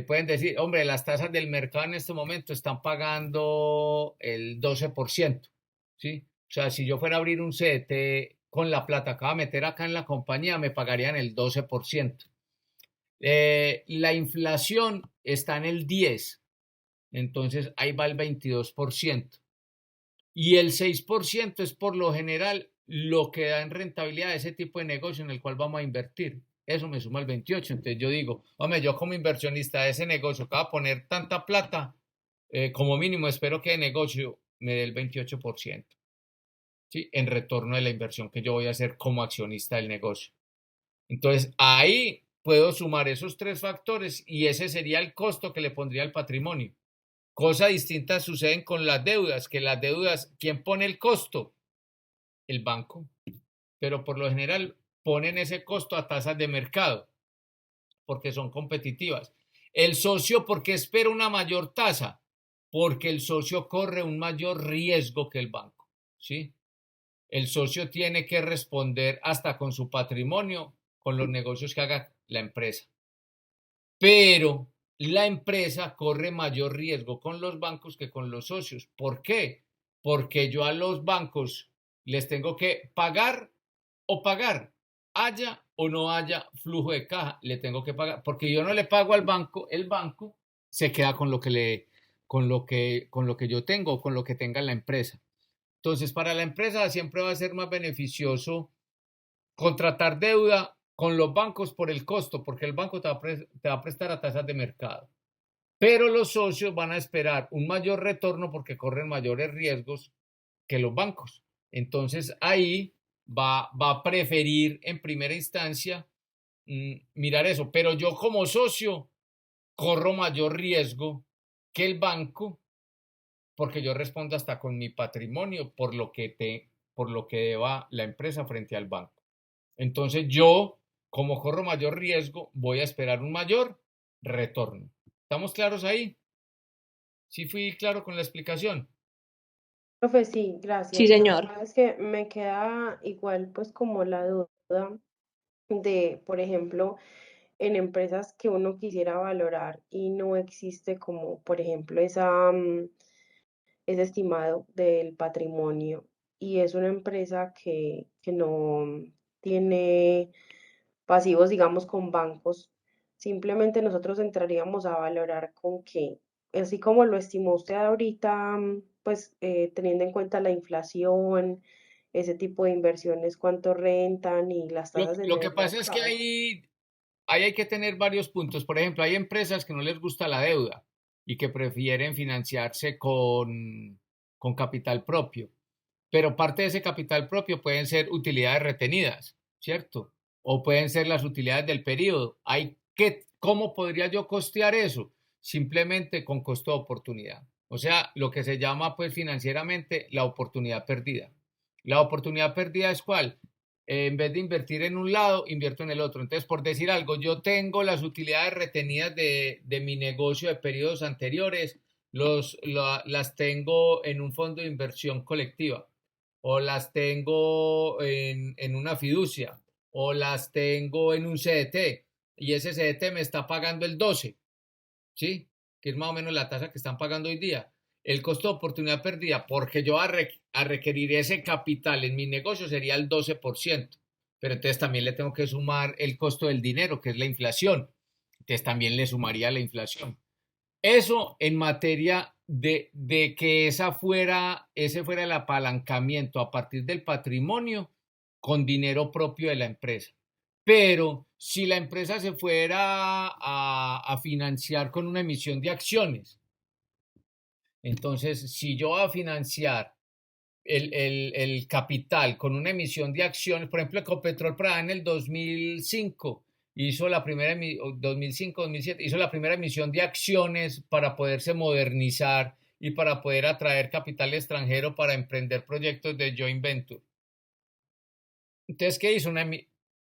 pueden decir, hombre, las tasas del mercado en este momento están pagando el 12%, ¿sí? O sea, si yo fuera a abrir un CDT con la plata que voy a meter acá en la compañía, me pagarían el 12%. La inflación está en el 10%, entonces ahí va el 22%. Y el 6% es por lo general lo que da en rentabilidad ese tipo de negocio en el cual vamos a invertir. Eso me suma el 28%. Entonces yo digo, hombre, yo como inversionista de ese negocio que va a poner tanta plata, como mínimo espero que el negocio me dé el 28%, ¿sí? En retorno de la inversión que yo voy a hacer como accionista del negocio. Entonces ahí puedo sumar esos tres factores y ese sería el costo que le pondría al patrimonio. Cosa distinta suceden con las deudas, que las deudas, ¿quién pone el costo? El banco. Pero por lo general ponen ese costo a tasas de mercado, porque son competitivas. El socio, ¿por qué espera una mayor tasa? Porque el socio corre un mayor riesgo que el banco, ¿sí? El socio tiene que responder hasta con su patrimonio, con los negocios que haga la empresa. Pero la empresa corre mayor riesgo con los bancos que con los socios. ¿Por qué? Porque yo a los bancos les tengo que pagar o pagar, haya o no haya flujo de caja, le tengo que pagar, porque yo no le pago al banco, el banco se queda con lo que yo tengo, con lo que tenga la empresa. Entonces, para la empresa siempre va a ser más beneficioso contratar deuda con los bancos por el costo, porque el banco te va a prestar a tasas de mercado. Pero los socios van a esperar un mayor retorno porque corren mayores riesgos que los bancos. Entonces ahí va a preferir en primera instancia mirar eso. Pero yo como socio corro mayor riesgo que el banco porque yo respondo hasta con mi patrimonio por lo que deba la empresa frente al banco. Entonces yo, como corro mayor riesgo, voy a esperar un mayor retorno. ¿Estamos claros ahí? ¿Sí fui claro con la explicación? Profe, sí, Sí, gracias. Lo que señor. pasa es que me queda igual pues como la duda de, por ejemplo, en empresas que uno quisiera valorar y no existe como, por ejemplo, ese estimado del patrimonio y es una empresa que no tiene pasivos, digamos, con bancos. Simplemente nosotros entraríamos a valorar con qué, así como lo estimó usted ahorita, pues teniendo en cuenta la inflación, ese tipo de inversiones, cuánto rentan y las Lo, tasas del lo que pasa es que mercado. ahí hay que tener varios puntos. Por ejemplo, hay empresas que no les gusta la deuda y que prefieren financiarse con capital propio. Pero parte de ese capital propio pueden ser utilidades retenidas, ¿cierto? O pueden ser las utilidades del periodo. ¿Cómo podría yo costear eso? Simplemente con costo de oportunidad. O sea, lo que se llama pues financieramente la oportunidad perdida. La oportunidad perdida es ¿cuál? En vez de invertir en un lado, invierto en el otro. Entonces, por decir algo, yo tengo las utilidades retenidas de mi negocio de periodos anteriores, las tengo en un fondo de inversión colectiva o las tengo en una fiducia, o las tengo en un CDT, y ese CDT me está pagando el 12, ¿sí? Que es más o menos la tasa que están pagando hoy día. El costo de oportunidad perdida, porque yo a requerir ese capital en mi negocio sería el 12%, pero entonces también le tengo que sumar el costo del dinero, que es la inflación. Entonces también le sumaría la inflación. Eso en materia de que ese fuera el apalancamiento a partir del patrimonio con dinero propio de la empresa. Pero si la empresa se fuera a financiar con una emisión de acciones, entonces si yo voy a financiar el capital con una emisión de acciones, por ejemplo, Ecopetrol para en el 2005 hizo la primera 2005-2007 hizo la primera emisión de acciones para poderse modernizar y para poder atraer capital extranjero para emprender proyectos de joint venture. Entonces, ¿qué hizo?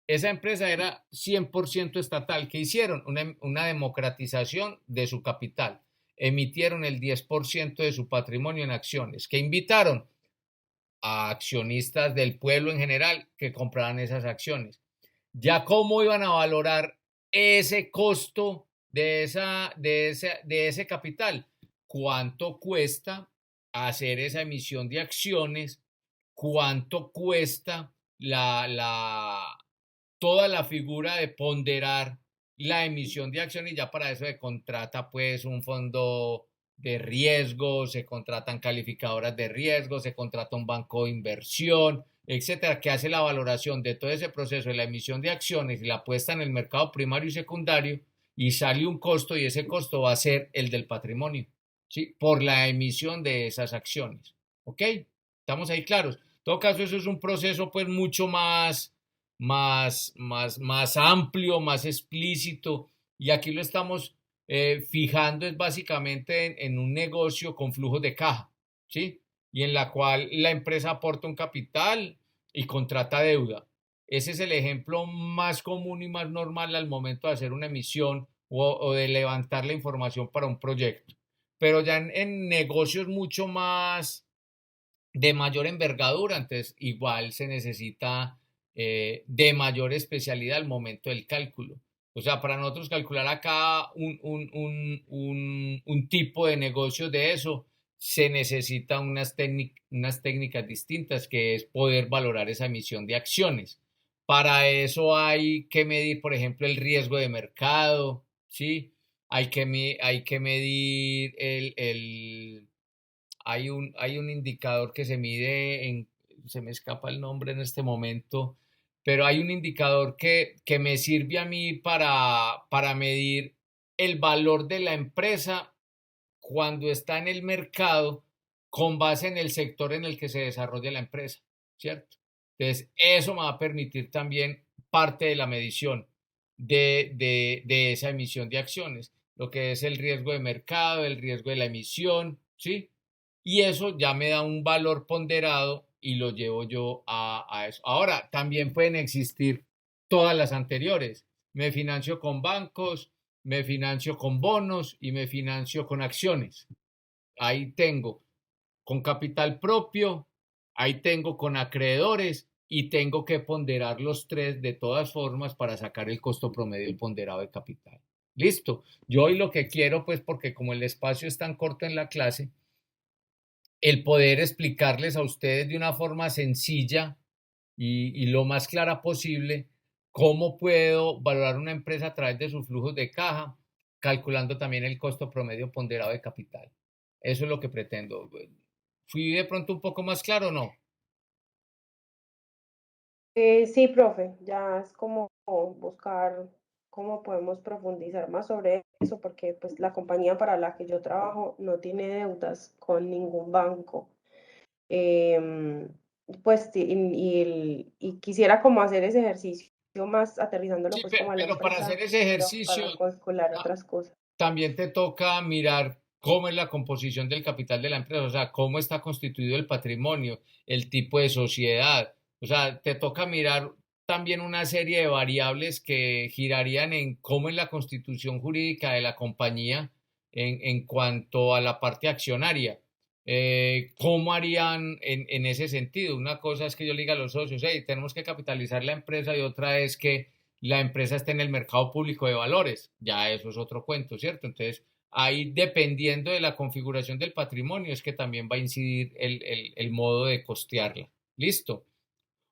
Esa empresa era 100% estatal. ¿Qué hicieron? Una democratización de su capital. Emitieron el 10% de su patrimonio en acciones. ¿Qué invitaron? A accionistas del pueblo en general que compraran esas acciones. Ya cómo iban a valorar ese costo de ese capital, cuánto cuesta hacer esa emisión de acciones, cuánto cuesta toda la figura de ponderar la emisión de acciones, y ya para eso se contrata pues un fondo de riesgo, se contratan calificadoras de riesgo, se contrata un banco de inversión, etcétera, que hace la valoración de todo ese proceso de la emisión de acciones y la puesta en el mercado primario y secundario, y sale un costo, y ese costo va a ser el del patrimonio, ¿sí? Por la emisión de esas acciones. ¿Ok? ¿Estamos ahí claros? En todo caso, eso es un proceso pues mucho más amplio, más explícito, y aquí lo estamos fijando es básicamente en un negocio con flujos de caja, ¿sí? Y en la cual la empresa aporta un capital y contrata deuda. Ese es el ejemplo más común y más normal al momento de hacer una emisión o de levantar la información para un proyecto. Pero ya en negocios mucho más de mayor envergadura, entonces igual se necesita de mayor especialidad al momento del cálculo. O sea, para nosotros calcular acá un tipo de negocio de eso, se necesita unas técnicas distintas, que es poder valorar esa emisión de acciones. Para eso hay que medir, por ejemplo, el riesgo de mercado, ¿sí? Hay que medir hay un indicador que se mide se me escapa el nombre en este momento, pero hay un indicador que me sirve a mí para medir el valor de la empresa cuando está en el mercado con base en el sector en el que se desarrolla la empresa, ¿cierto? Entonces, eso me va a permitir también parte de la medición de esa emisión de acciones, lo que es el riesgo de mercado, el riesgo de la emisión, ¿sí? Y eso ya me da un valor ponderado y lo llevo yo a eso. Ahora, también pueden existir todas las anteriores. Me financio con bancos, me financio con bonos y me financio con acciones. Ahí tengo con capital propio, ahí tengo con acreedores, y tengo que ponderar los tres de todas formas para sacar el costo promedio ponderado de capital. Listo. Yo hoy lo que quiero, pues, porque como el espacio es tan corto en la clase, el poder explicarles a ustedes de una forma sencilla y lo más clara posible cómo puedo valorar una empresa a través de sus flujos de caja, calculando también el costo promedio ponderado de capital. Eso es lo que pretendo. ¿Fui de pronto un poco más claro o no? Sí, profe, ya es como buscar cómo podemos profundizar más sobre eso, porque pues la compañía para la que yo trabajo no tiene deudas con ningún banco. Em, pues y quisiera como hacer ese ejercicio más aterrizándolo Sí, pues como a la pero para hacer empresa, ese pero ejercicio para calcular otras cosas. también te toca mirar cómo es la composición del capital de la empresa, o sea, cómo está constituido el patrimonio, el tipo de sociedad. O sea, te toca mirar también una serie de variables que girarían en cómo es la constitución jurídica de la compañía en cuanto a la parte accionaria. ¿Cómo harían en ese sentido? Una cosa es que yo le diga a los socios, hey, tenemos que capitalizar la empresa, y otra es que la empresa esté en el mercado público de valores. Ya eso es otro cuento, ¿cierto? Entonces, ahí dependiendo de la configuración del patrimonio es que también va a incidir el modo de costearla. Listo.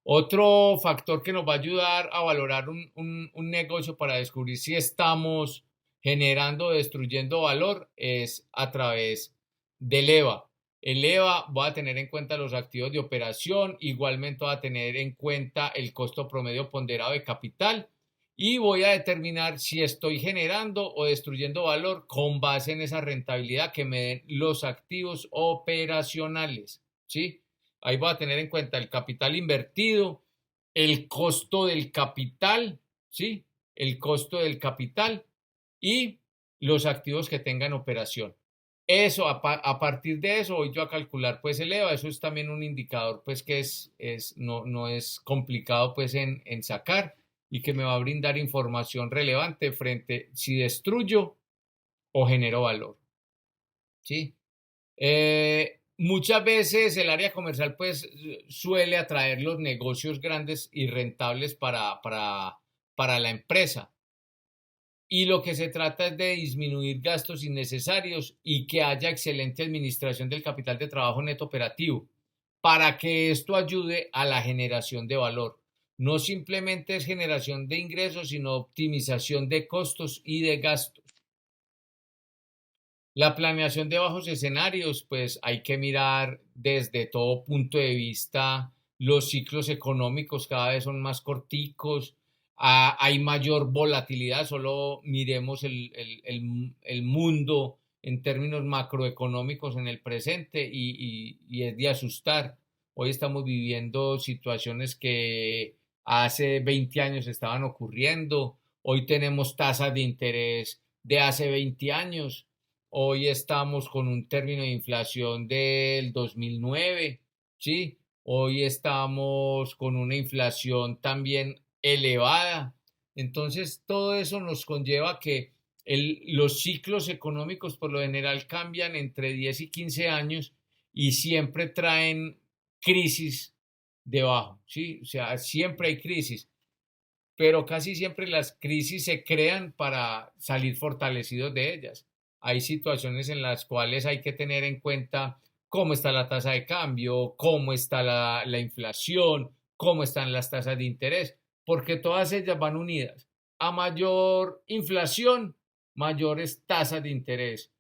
Otro factor que nos va a ayudar a valorar un negocio para descubrir si estamos generando o destruyendo valor es a través del EVA. El EVA va a tener en cuenta los activos de operación, igualmente va a tener en cuenta el costo promedio ponderado de capital y voy a determinar si estoy generando o destruyendo valor con base en esa rentabilidad que me den los activos operacionales, ¿sí? Ahí voy a tener en cuenta el capital invertido, el costo del capital, ¿sí? El costo del capital y los activos que tengan operación. Eso, a partir de eso voy yo a calcular pues el EVA, eso es también un indicador pues que no es complicado pues en sacar y que me va a brindar información relevante frente si destruyo o genero valor, ¿sí? Muchas veces el área comercial pues suele atraer los negocios grandes y rentables para la empresa. Y lo que se trata es de disminuir gastos innecesarios y que haya excelente administración del capital de trabajo neto operativo para que esto ayude a la generación de valor. No simplemente es generación de ingresos, sino optimización de costos y de gastos. La planeación de bajos escenarios, pues hay que mirar desde todo punto de vista. Los ciclos económicos cada vez son más corticos, hay mayor volatilidad, solo miremos el mundo en términos macroeconómicos en el presente y es de asustar. Hoy estamos viviendo situaciones que hace 20 años estaban ocurriendo, hoy tenemos tasas de interés de hace 20 años. Hoy estamos con un término de inflación del 2009, ¿sí? Hoy estamos con una inflación también elevada. Entonces, todo eso nos conlleva que los ciclos económicos por lo general cambian entre 10 y 15 años y siempre traen crisis debajo, ¿sí? O sea, siempre hay crisis, pero casi siempre las crisis se crean para salir fortalecidos de ellas. Hay situaciones en las cuales hay que tener en cuenta cómo está la tasa de cambio, cómo está la inflación, cómo están las tasas de interés, porque todas ellas van unidas. A mayor inflación, mayores tasas de interés.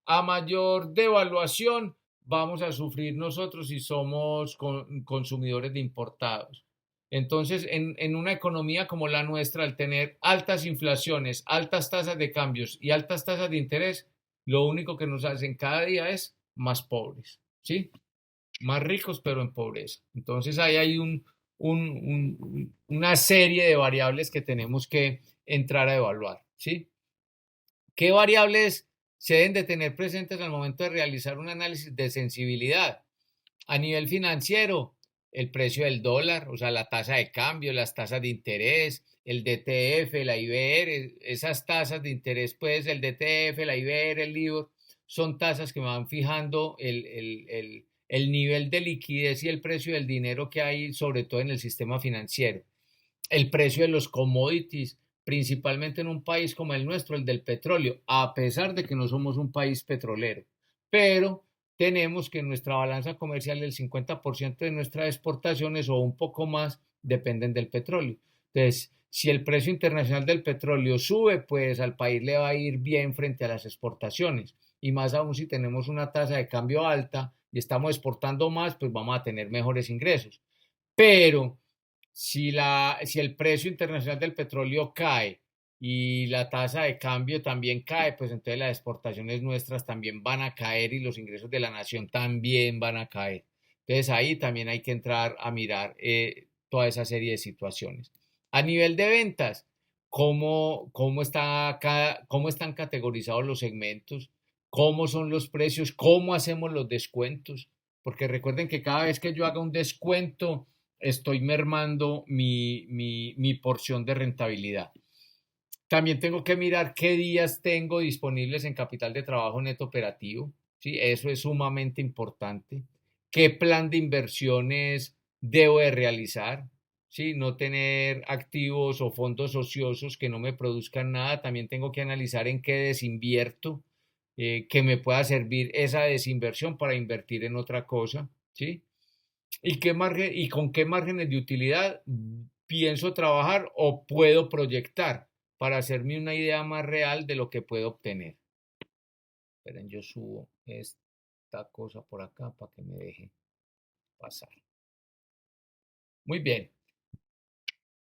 A mayor devaluación, vamos a sufrir nosotros si somos consumidores de importados. Entonces, en una economía como la nuestra, al tener altas inflaciones, altas tasas de cambios y altas tasas de interés, lo único que nos hacen cada día es más pobres, ¿sí? Más ricos, pero en pobreza. Entonces, ahí hay una serie de variables que tenemos que entrar a evaluar, ¿sí? ¿Qué variables se deben de tener presentes al momento de realizar un análisis de sensibilidad? A nivel financiero, el precio del dólar, o sea, la tasa de cambio, las tasas de interés, el DTF, la IBR, esas tasas de interés, pues el DTF, la IBR, el LIBOR, son tasas que van fijando el nivel de liquidez y el precio del dinero que hay, sobre todo en el sistema financiero. El precio de los commodities, principalmente en un país como el nuestro, el del petróleo, a pesar de que no somos un país petrolero, pero tenemos que en nuestra balanza comercial el 50% de nuestras exportaciones o un poco más dependen del petróleo. Entonces, si el precio internacional del petróleo sube, pues al país le va a ir bien frente a las exportaciones. Y más aún si tenemos una tasa de cambio alta y estamos exportando más, pues vamos a tener mejores ingresos. Pero si el precio internacional del petróleo cae y la tasa de cambio también cae, pues entonces las exportaciones nuestras también van a caer y los ingresos de la nación también van a caer. Entonces ahí también hay que entrar a mirar toda esa serie de situaciones. A nivel de ventas, ¿cómo están categorizados los segmentos? ¿Cómo son los precios? ¿Cómo hacemos los descuentos? Porque recuerden que cada vez que yo haga un descuento, estoy mermando mi porción de rentabilidad. También tengo que mirar qué días tengo disponibles en capital de trabajo neto operativo, ¿sí? Eso es sumamente importante. ¿Qué plan de inversiones debo de realizar? ¿Sí? No tener activos o fondos ociosos que no me produzcan nada. También tengo que analizar en qué desinvierto, que me pueda servir esa desinversión para invertir en otra cosa, ¿sí? ¿Y con qué márgenes de utilidad pienso trabajar o puedo proyectar para hacerme una idea más real de lo que puedo obtener? Esperen, yo subo esta esta cosa por acá para que me deje pasar. Muy bien.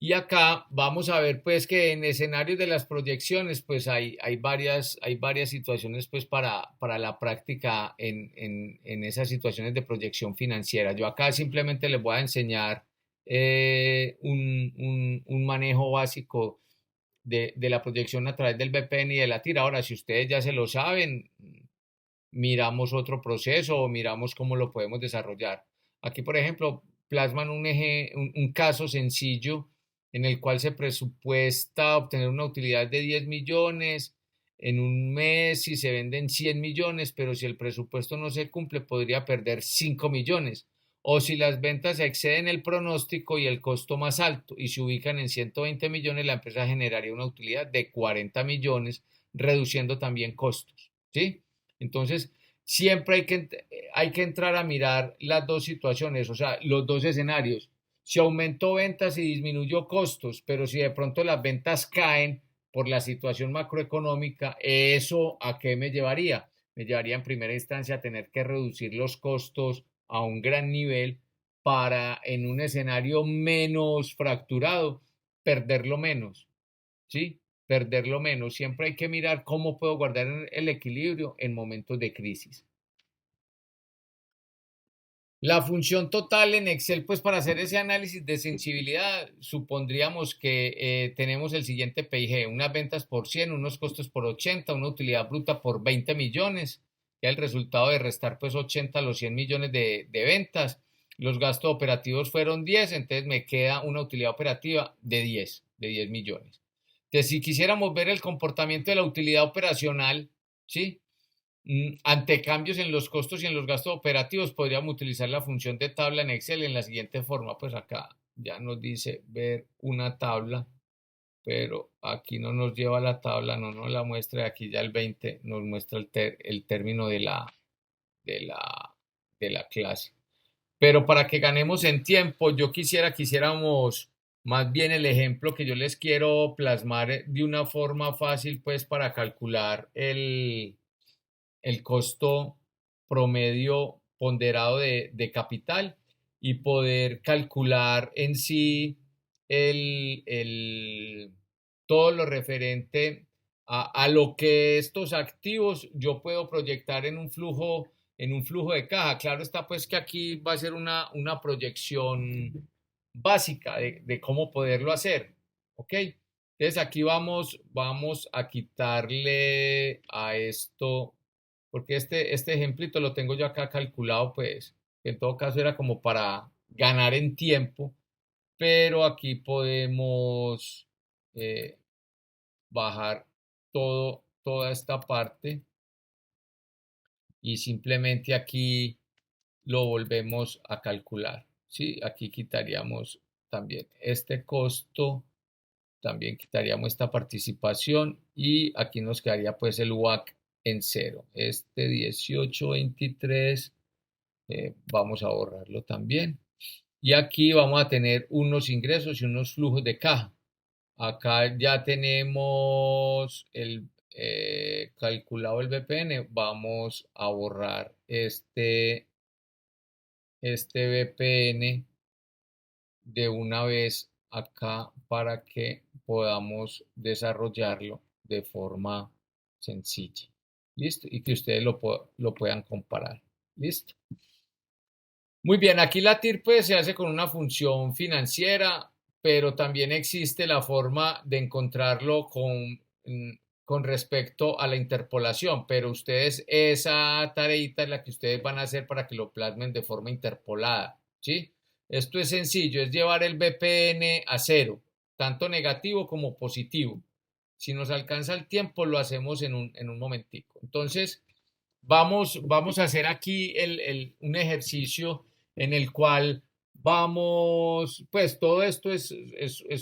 Y acá vamos a ver pues que en escenarios de las proyecciones pues hay varias situaciones pues para la práctica en esas situaciones de proyección financiera. Yo acá simplemente les voy a enseñar un manejo básico de la proyección a través del VPN y de la tira. Ahora, si ustedes ya se lo saben, miramos otro proceso o miramos cómo lo podemos desarrollar. Aquí, por ejemplo, plasman un caso sencillo en el cual se presupuesta obtener una utilidad de 10 millones en un mes si se venden 100 millones, pero si el presupuesto no se cumple podría perder 5 millones. O si las ventas exceden el pronóstico y el costo más alto y se ubican en 120 millones, la empresa generaría una utilidad de 40 millones, reduciendo también costos, ¿sí? Entonces, siempre hay que entrar a mirar las dos situaciones, o sea, los dos escenarios. Si aumentó ventas y disminuyó costos, pero si de pronto las ventas caen por la situación macroeconómica, ¿eso a qué me llevaría? Me llevaría en primera instancia a tener que reducir los costos a un gran nivel para en un escenario menos fracturado perderlo menos, ¿sí? Perderlo menos. Siempre hay que mirar cómo puedo guardar el equilibrio en momentos de crisis. La función total en Excel, pues para hacer ese análisis de sensibilidad, supondríamos que tenemos el siguiente PIG, unas ventas por 100, unos costos por 80, una utilidad bruta por 20 millones, que es el resultado de restar pues 80 a los 100 millones de ventas. Los gastos operativos fueron 10, entonces me queda una utilidad operativa de 10 millones. Entonces, si quisiéramos ver el comportamiento de la utilidad operacional, ¿sí? Ante cambios en los costos y en los gastos operativos, podríamos utilizar la función de tabla en Excel en la siguiente forma. Pues acá ya nos dice ver una tabla, pero aquí no nos lleva a la tabla, no nos la muestra. Aquí ya el 20 nos muestra el término de la clase. Pero para que ganemos en tiempo, yo quisiéramos más bien el ejemplo que yo les quiero plasmar de una forma fácil, pues para calcular el costo promedio ponderado de capital y poder calcular en sí todo lo referente a lo que estos activos yo puedo proyectar en un flujo de caja. Claro está pues que aquí va a ser una proyección básica de cómo poderlo hacer, ¿ok? Entonces aquí vamos a quitarle a esto, porque este ejemplito lo tengo yo acá calculado, pues, que en todo caso era como para ganar en tiempo, pero aquí podemos bajar toda esta parte y simplemente aquí lo volvemos a calcular, ¿sí? Aquí quitaríamos también este costo, también quitaríamos esta participación y aquí nos quedaría pues el WACC en cero. Este 1823 vamos a borrarlo también. Y aquí vamos a tener unos ingresos y unos flujos de caja. Acá ya tenemos calculado el VPN. Vamos a borrar este VPN de una vez acá para que podamos desarrollarlo de forma sencilla. ¿Listo? Y que ustedes lo puedan comparar. ¿Listo? Muy bien, aquí la TIR pues, se hace con una función financiera, pero también existe la forma de encontrarlo con respecto a la interpolación, pero ustedes, esa tareita es la que ustedes van a hacer para que lo plasmen de forma interpolada, ¿sí? Esto es sencillo, es llevar el VPN a cero, tanto negativo como positivo. Si nos alcanza el tiempo, lo hacemos en un momentico. Entonces, vamos a hacer aquí un ejercicio en el cual pues todo esto es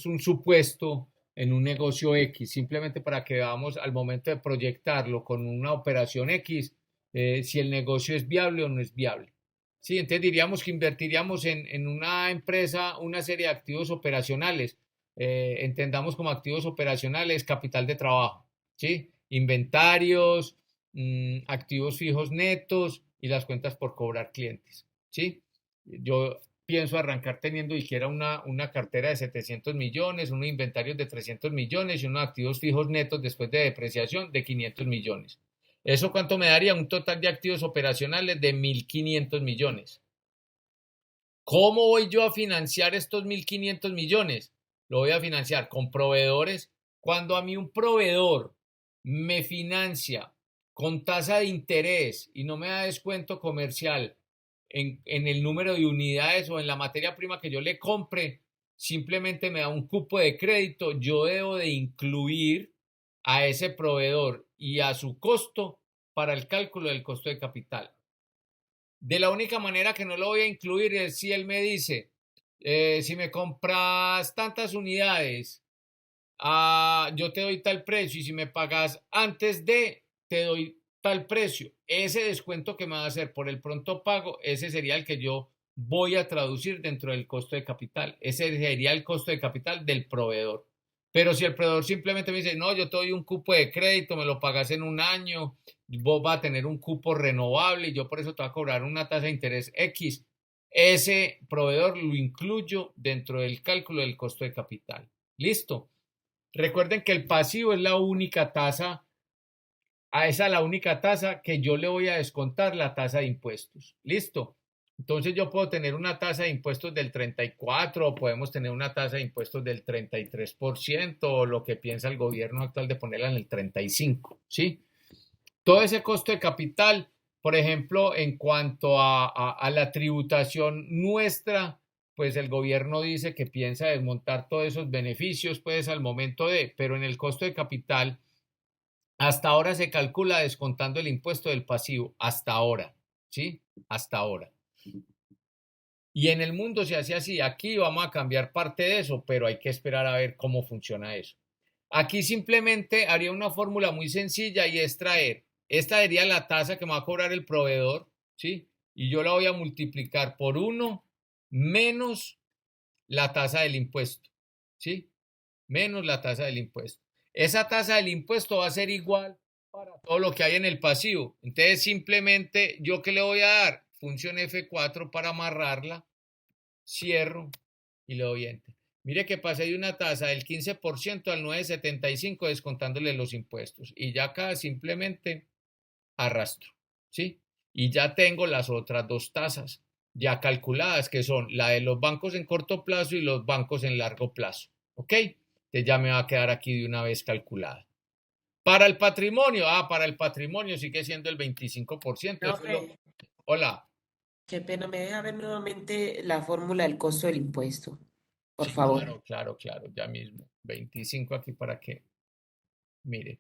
un supuesto en un negocio X, simplemente para que veamos al momento de proyectarlo con una operación X, si el negocio es viable o no es viable. Sí, entonces diríamos que invertiríamos en una empresa una serie de activos operacionales. Entendamos como activos operacionales capital de trabajo, ¿sí? Inventarios, activos fijos netos, y las cuentas por cobrar clientes, ¿sí? Yo pienso arrancar teniendo siquiera una cartera de 700 millones, unos inventarios de 300 millones y unos activos fijos netos después de depreciación de 500 millones. ¿Eso cuánto me daría? Un total de activos operacionales de 1.500 millones. ¿Cómo voy yo a financiar estos 1.500 millones? Lo voy a financiar con proveedores. Cuando a mí un proveedor me financia con tasa de interés y no me da descuento comercial en el número de unidades o en la materia prima que yo le compre, simplemente me da un cupo de crédito, yo debo de incluir a ese proveedor y a su costo para el cálculo del costo de capital. De la única manera que no lo voy a incluir es si él me dice, si me compras tantas unidades, yo te doy tal precio y si me pagas antes de, te doy tal precio. Ese descuento que me va a hacer por el pronto pago, ese sería el que yo voy a traducir dentro del costo de capital. Ese sería el costo de capital del proveedor. Pero si el proveedor simplemente me dice, no, yo te doy un cupo de crédito, me lo pagas en un año, vos vas a tener un cupo renovable y yo por eso te voy a cobrar una tasa de interés X, ese proveedor lo incluyo dentro del cálculo del costo de capital. ¿Listo? Recuerden que el pasivo es la única tasa, a esa es la única tasa que yo le voy a descontar la tasa de impuestos. ¿Listo? Entonces yo puedo tener una tasa de impuestos del 34% o podemos tener una tasa de impuestos del 33% o lo que piensa el gobierno actual de ponerla en el 35%, ¿sí? Todo ese costo de capital, por ejemplo, en cuanto a la tributación nuestra, pues el gobierno dice que piensa desmontar todos esos beneficios, pues al momento pero en el costo de capital, hasta ahora se calcula descontando el impuesto del pasivo, hasta ahora, ¿sí? Hasta ahora. Y en el mundo se hace así, aquí vamos a cambiar parte de eso, pero hay que esperar a ver cómo funciona eso. Aquí simplemente haría una fórmula muy sencilla y es traer, esta sería la tasa que me va a cobrar el proveedor, ¿sí? Y yo la voy a multiplicar por 1 menos la tasa del impuesto, ¿sí? Menos la tasa del impuesto. Esa tasa del impuesto va a ser igual para todo lo que hay en el pasivo. Entonces simplemente, ¿yo qué le voy a dar? Función F4 para amarrarla, cierro y le doy enter. Mire que pasé de una tasa del 15% al 9,75 descontándole los impuestos. Y ya acá simplemente arrastro, ¿sí? Y ya tengo las otras dos tasas ya calculadas, que son la de los bancos en corto plazo y los bancos en largo plazo, ¿ok? Entonces ya me va a quedar aquí de una vez calculada. Para el patrimonio, para el patrimonio sigue siendo el 25%. Profe, Hola. qué pena, me deja ver nuevamente la fórmula del costo del impuesto, por Sí, favor. claro, ya mismo. 25 aquí para que, mire.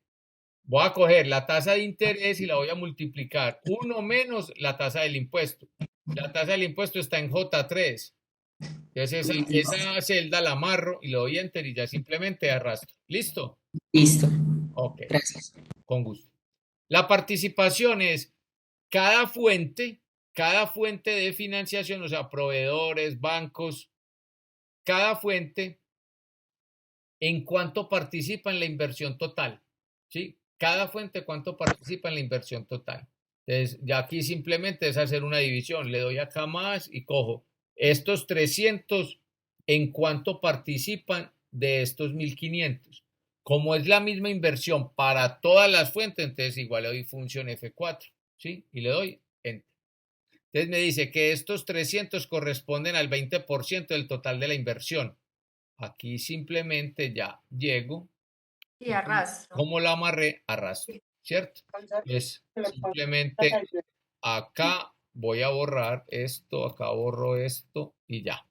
Voy a coger la tasa de interés y la voy a multiplicar 1 menos la tasa del impuesto. La tasa del impuesto está en J3. Entonces esa celda la amarro y le doy enter y ya simplemente arrastro. ¿Listo? Listo, Ok, gracias. con gusto. La participación es cada fuente de financiación, o sea, proveedores, bancos, cada fuente en cuánto participa en la inversión total, ¿sí? Cada fuente cuánto participa en la inversión total. Entonces, ya aquí simplemente es hacer una división. Le doy acá más y cojo estos 300 en cuánto participan de estos 1.500. Como es la misma inversión para todas las fuentes, entonces igual le doy función F4, ¿sí? Y le doy Enter. Entonces me dice que estos 300 corresponden al 20% del total de la inversión. Aquí simplemente ya llego Y arrastro. como la amarré, arrastro, ¿cierto? Es simplemente acá voy a borrar esto, acá borro esto y ya.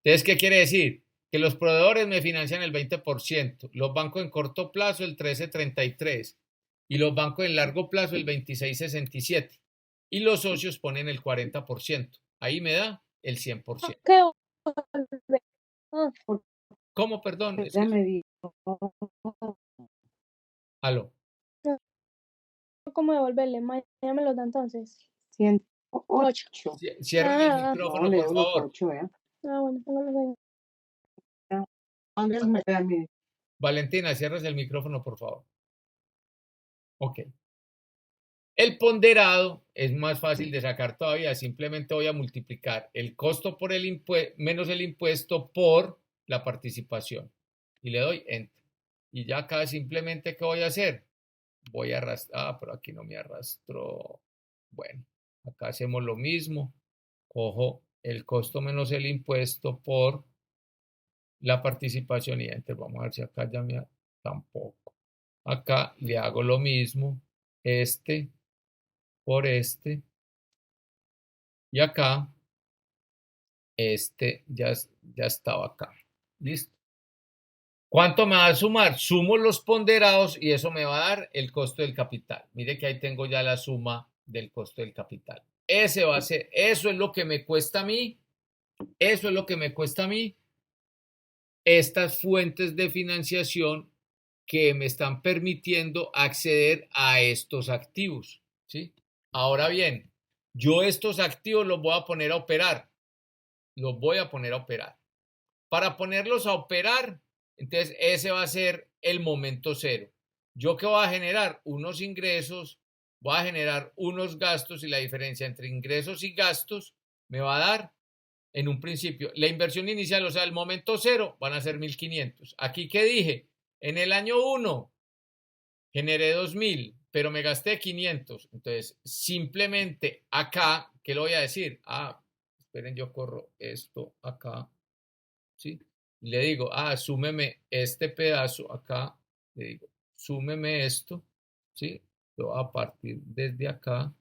Entonces, ¿qué quiere decir? Que los proveedores me financian el 20%, los bancos en corto plazo el 13,33 y los bancos en largo plazo el 26,67 y los socios ponen el 40%. Ahí me da el 100%. ¿Cómo, perdón? Ya me dijo. Aló. ¿Cómo devolverle? Ya me lo da entonces. 108. Cierra el No, micrófono, le por doy unos favor. 8, ¿eh? Bueno, póngalo ahí. Andrés me queda a mí. Valentina, cierras el micrófono, por favor. Ok. El ponderado es más fácil de sacar todavía, simplemente voy a multiplicar el costo por el impuesto menos el impuesto por la participación y le doy Enter. Y ya acá simplemente, ¿qué voy a hacer? Voy a arrastrar, pero aquí no me arrastró. Bueno, acá hacemos lo mismo, cojo el costo menos el impuesto por la participación y Enter. Vamos a ver si acá ya me... Tampoco. Acá le hago lo mismo, por y acá ya estaba acá. ¿Listo? ¿Cuánto me va a sumar? Sumo los ponderados y eso me va a dar el costo del capital. Mire que ahí tengo ya la suma del costo del capital. Ese va a ser, eso es lo que me cuesta a mí, eso es lo que me cuesta a mí estas fuentes de financiación que me están permitiendo acceder a estos activos, ¿sí? Ahora bien, yo estos activos los voy a poner a operar, los voy a poner a operar. Para ponerlos a operar, entonces ese va a ser el momento cero. ¿Yo qué voy a generar? Unos ingresos, voy a generar unos gastos y la diferencia entre ingresos y gastos me va a dar en un principio la inversión inicial, o sea, el momento cero van a ser 1.500. Aquí, ¿qué dije? En el año 1 generé 2.000, pero me gasté 500. Entonces, simplemente acá, ¿qué le voy a decir? Esperen, yo corro esto acá, ¿sí? Le digo, súmeme este pedazo acá, le digo, súmeme esto, ¿sí? Lo a partir desde acá,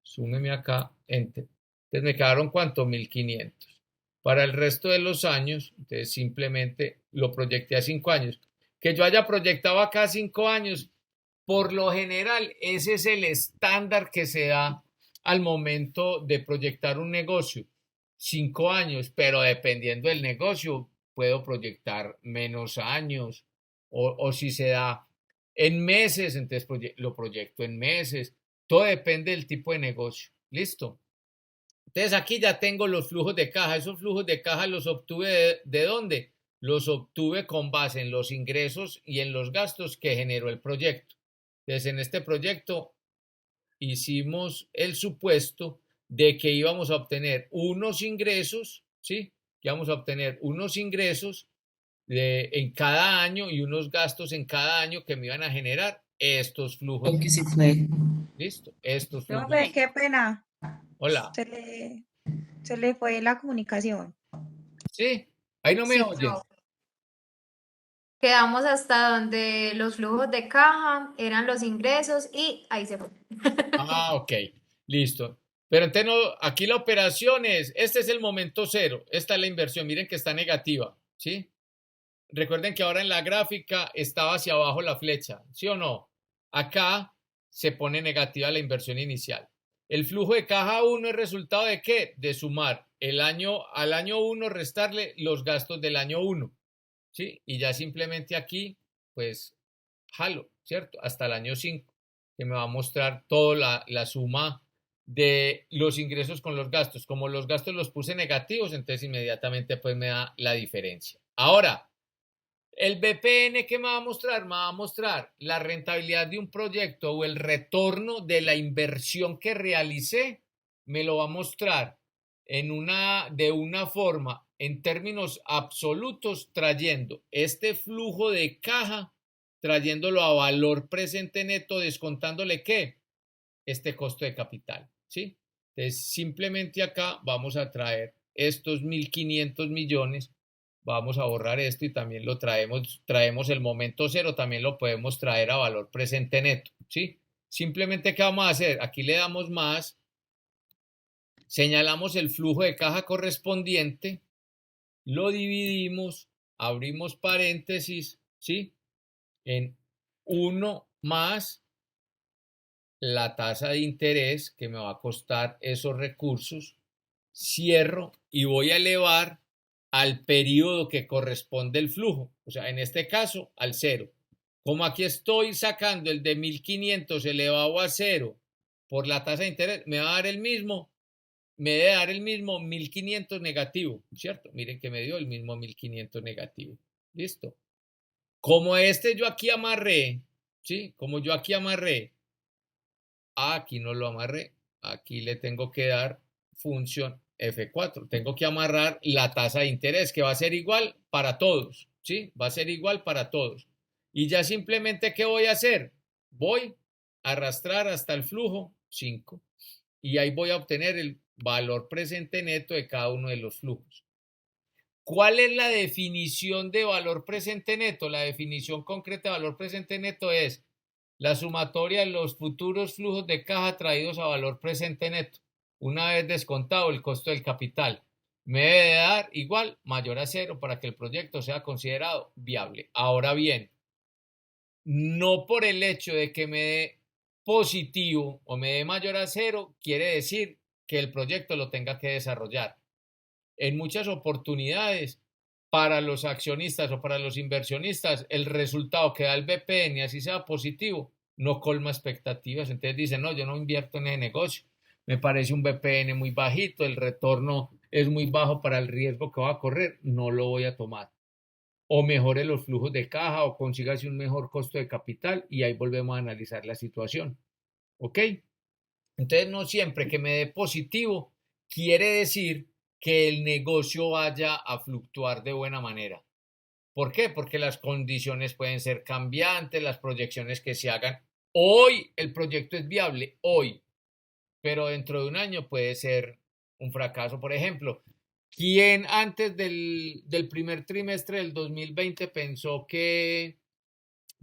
súmeme acá, enter. Entonces, ¿me quedaron cuánto? 1.500. Para el resto de los años, entonces simplemente lo proyecté a 5 años. Que yo haya proyectado acá 5 años, por lo general, ese es el estándar que se da al momento de proyectar un negocio. 5 años, pero dependiendo del negocio, puedo proyectar menos años o si se da en meses, entonces lo proyecto en meses. Todo depende del tipo de negocio. ¿Listo? Entonces aquí ya tengo los flujos de caja. Esos flujos de caja los obtuve ¿de dónde? Los obtuve con base en los ingresos y en los gastos que generó el proyecto. Entonces en este proyecto hicimos el supuesto de que íbamos a obtener unos ingresos, ¿sí? Que íbamos a obtener unos ingresos en cada año y unos gastos en cada año que me iban a generar estos flujos. Creo que sí fue. ¿Listo? Estos flujos. Profe, qué pena. Hola. Se le fue la comunicación. ¿Sí? Ahí no me Sí, oyen. profe. Quedamos hasta donde los flujos de caja eran los ingresos y ahí se fue. Ok, listo. Pero entonces aquí la operación este es el momento cero, esta es la inversión, miren que está negativa, ¿sí? Recuerden que ahora en la gráfica estaba hacia abajo la flecha, ¿sí o no? Acá se pone negativa la inversión inicial. El flujo de caja 1 es resultado de ¿qué? De sumar al año 1, restarle los gastos del año 1, ¿sí? Y ya simplemente aquí, pues, jalo, ¿cierto? Hasta el año 5, que me va a mostrar toda la suma de los ingresos con los gastos. Como los gastos los puse negativos, entonces inmediatamente pues me da la diferencia. Ahora, el BPN, ¿qué me va a mostrar? Me va a mostrar la rentabilidad de un proyecto o el retorno de la inversión que realicé. Me lo va a mostrar de una forma en términos absolutos, trayendo este flujo de caja, trayéndolo a valor presente neto, descontándole ¿qué? Este costo de capital, ¿sí? Entonces, simplemente acá vamos a traer estos 1.500 millones, vamos a borrar esto y también lo traemos el momento cero, también lo podemos traer a valor presente neto, ¿sí? Simplemente, ¿qué vamos a hacer? Aquí le damos más, señalamos el flujo de caja correspondiente, lo dividimos, abrimos paréntesis, ¿sí? En 1 más la tasa de interés que me va a costar esos recursos, cierro y voy a elevar al periodo que corresponde el flujo, o sea, en este caso al cero. Como aquí estoy sacando el de 1.500 elevado a cero por la tasa de interés, me va a dar el mismo, me debe dar el mismo 1.500 negativo, ¿cierto? Miren que me dio el mismo 1.500 negativo. ¿Listo? Como yo aquí amarré, ¿sí? Como yo aquí amarré Aquí no lo amarré. Aquí le tengo que dar función F4. Tengo que amarrar la tasa de interés, que va a ser igual para todos, ¿sí? Va a ser igual para todos. Y ya simplemente, ¿qué voy a hacer? Voy a arrastrar hasta el flujo 5. Y ahí voy a obtener el valor presente neto de cada uno de los flujos. ¿Cuál es la definición de valor presente neto? La definición concreta de valor presente neto es la sumatoria de los futuros flujos de caja traídos a valor presente neto, una vez descontado el costo del capital. Me debe dar igual, mayor a 0, para que el proyecto sea considerado viable. Ahora bien, no por el hecho de que me dé positivo o me dé mayor a 0, quiere decir que el proyecto lo tenga que desarrollar. En muchas oportunidades, para los accionistas o para los inversionistas, el resultado que da el BPN, así sea positivo, no colma expectativas. Entonces dicen, no, yo no invierto en ese negocio. Me parece un BPN muy bajito, el retorno es muy bajo para el riesgo que va a correr, no lo voy a tomar. O mejore los flujos de caja o consígase un mejor costo de capital y ahí volvemos a analizar la situación. ¿Ok? Entonces no siempre que me dé positivo quiere decir que el negocio vaya a fluctuar de buena manera. ¿Por qué? Porque las condiciones pueden ser cambiantes, las proyecciones que se hagan. Hoy el proyecto es viable, hoy, pero dentro de un año puede ser un fracaso. Por ejemplo, ¿quién antes del primer trimestre del 2020 pensó que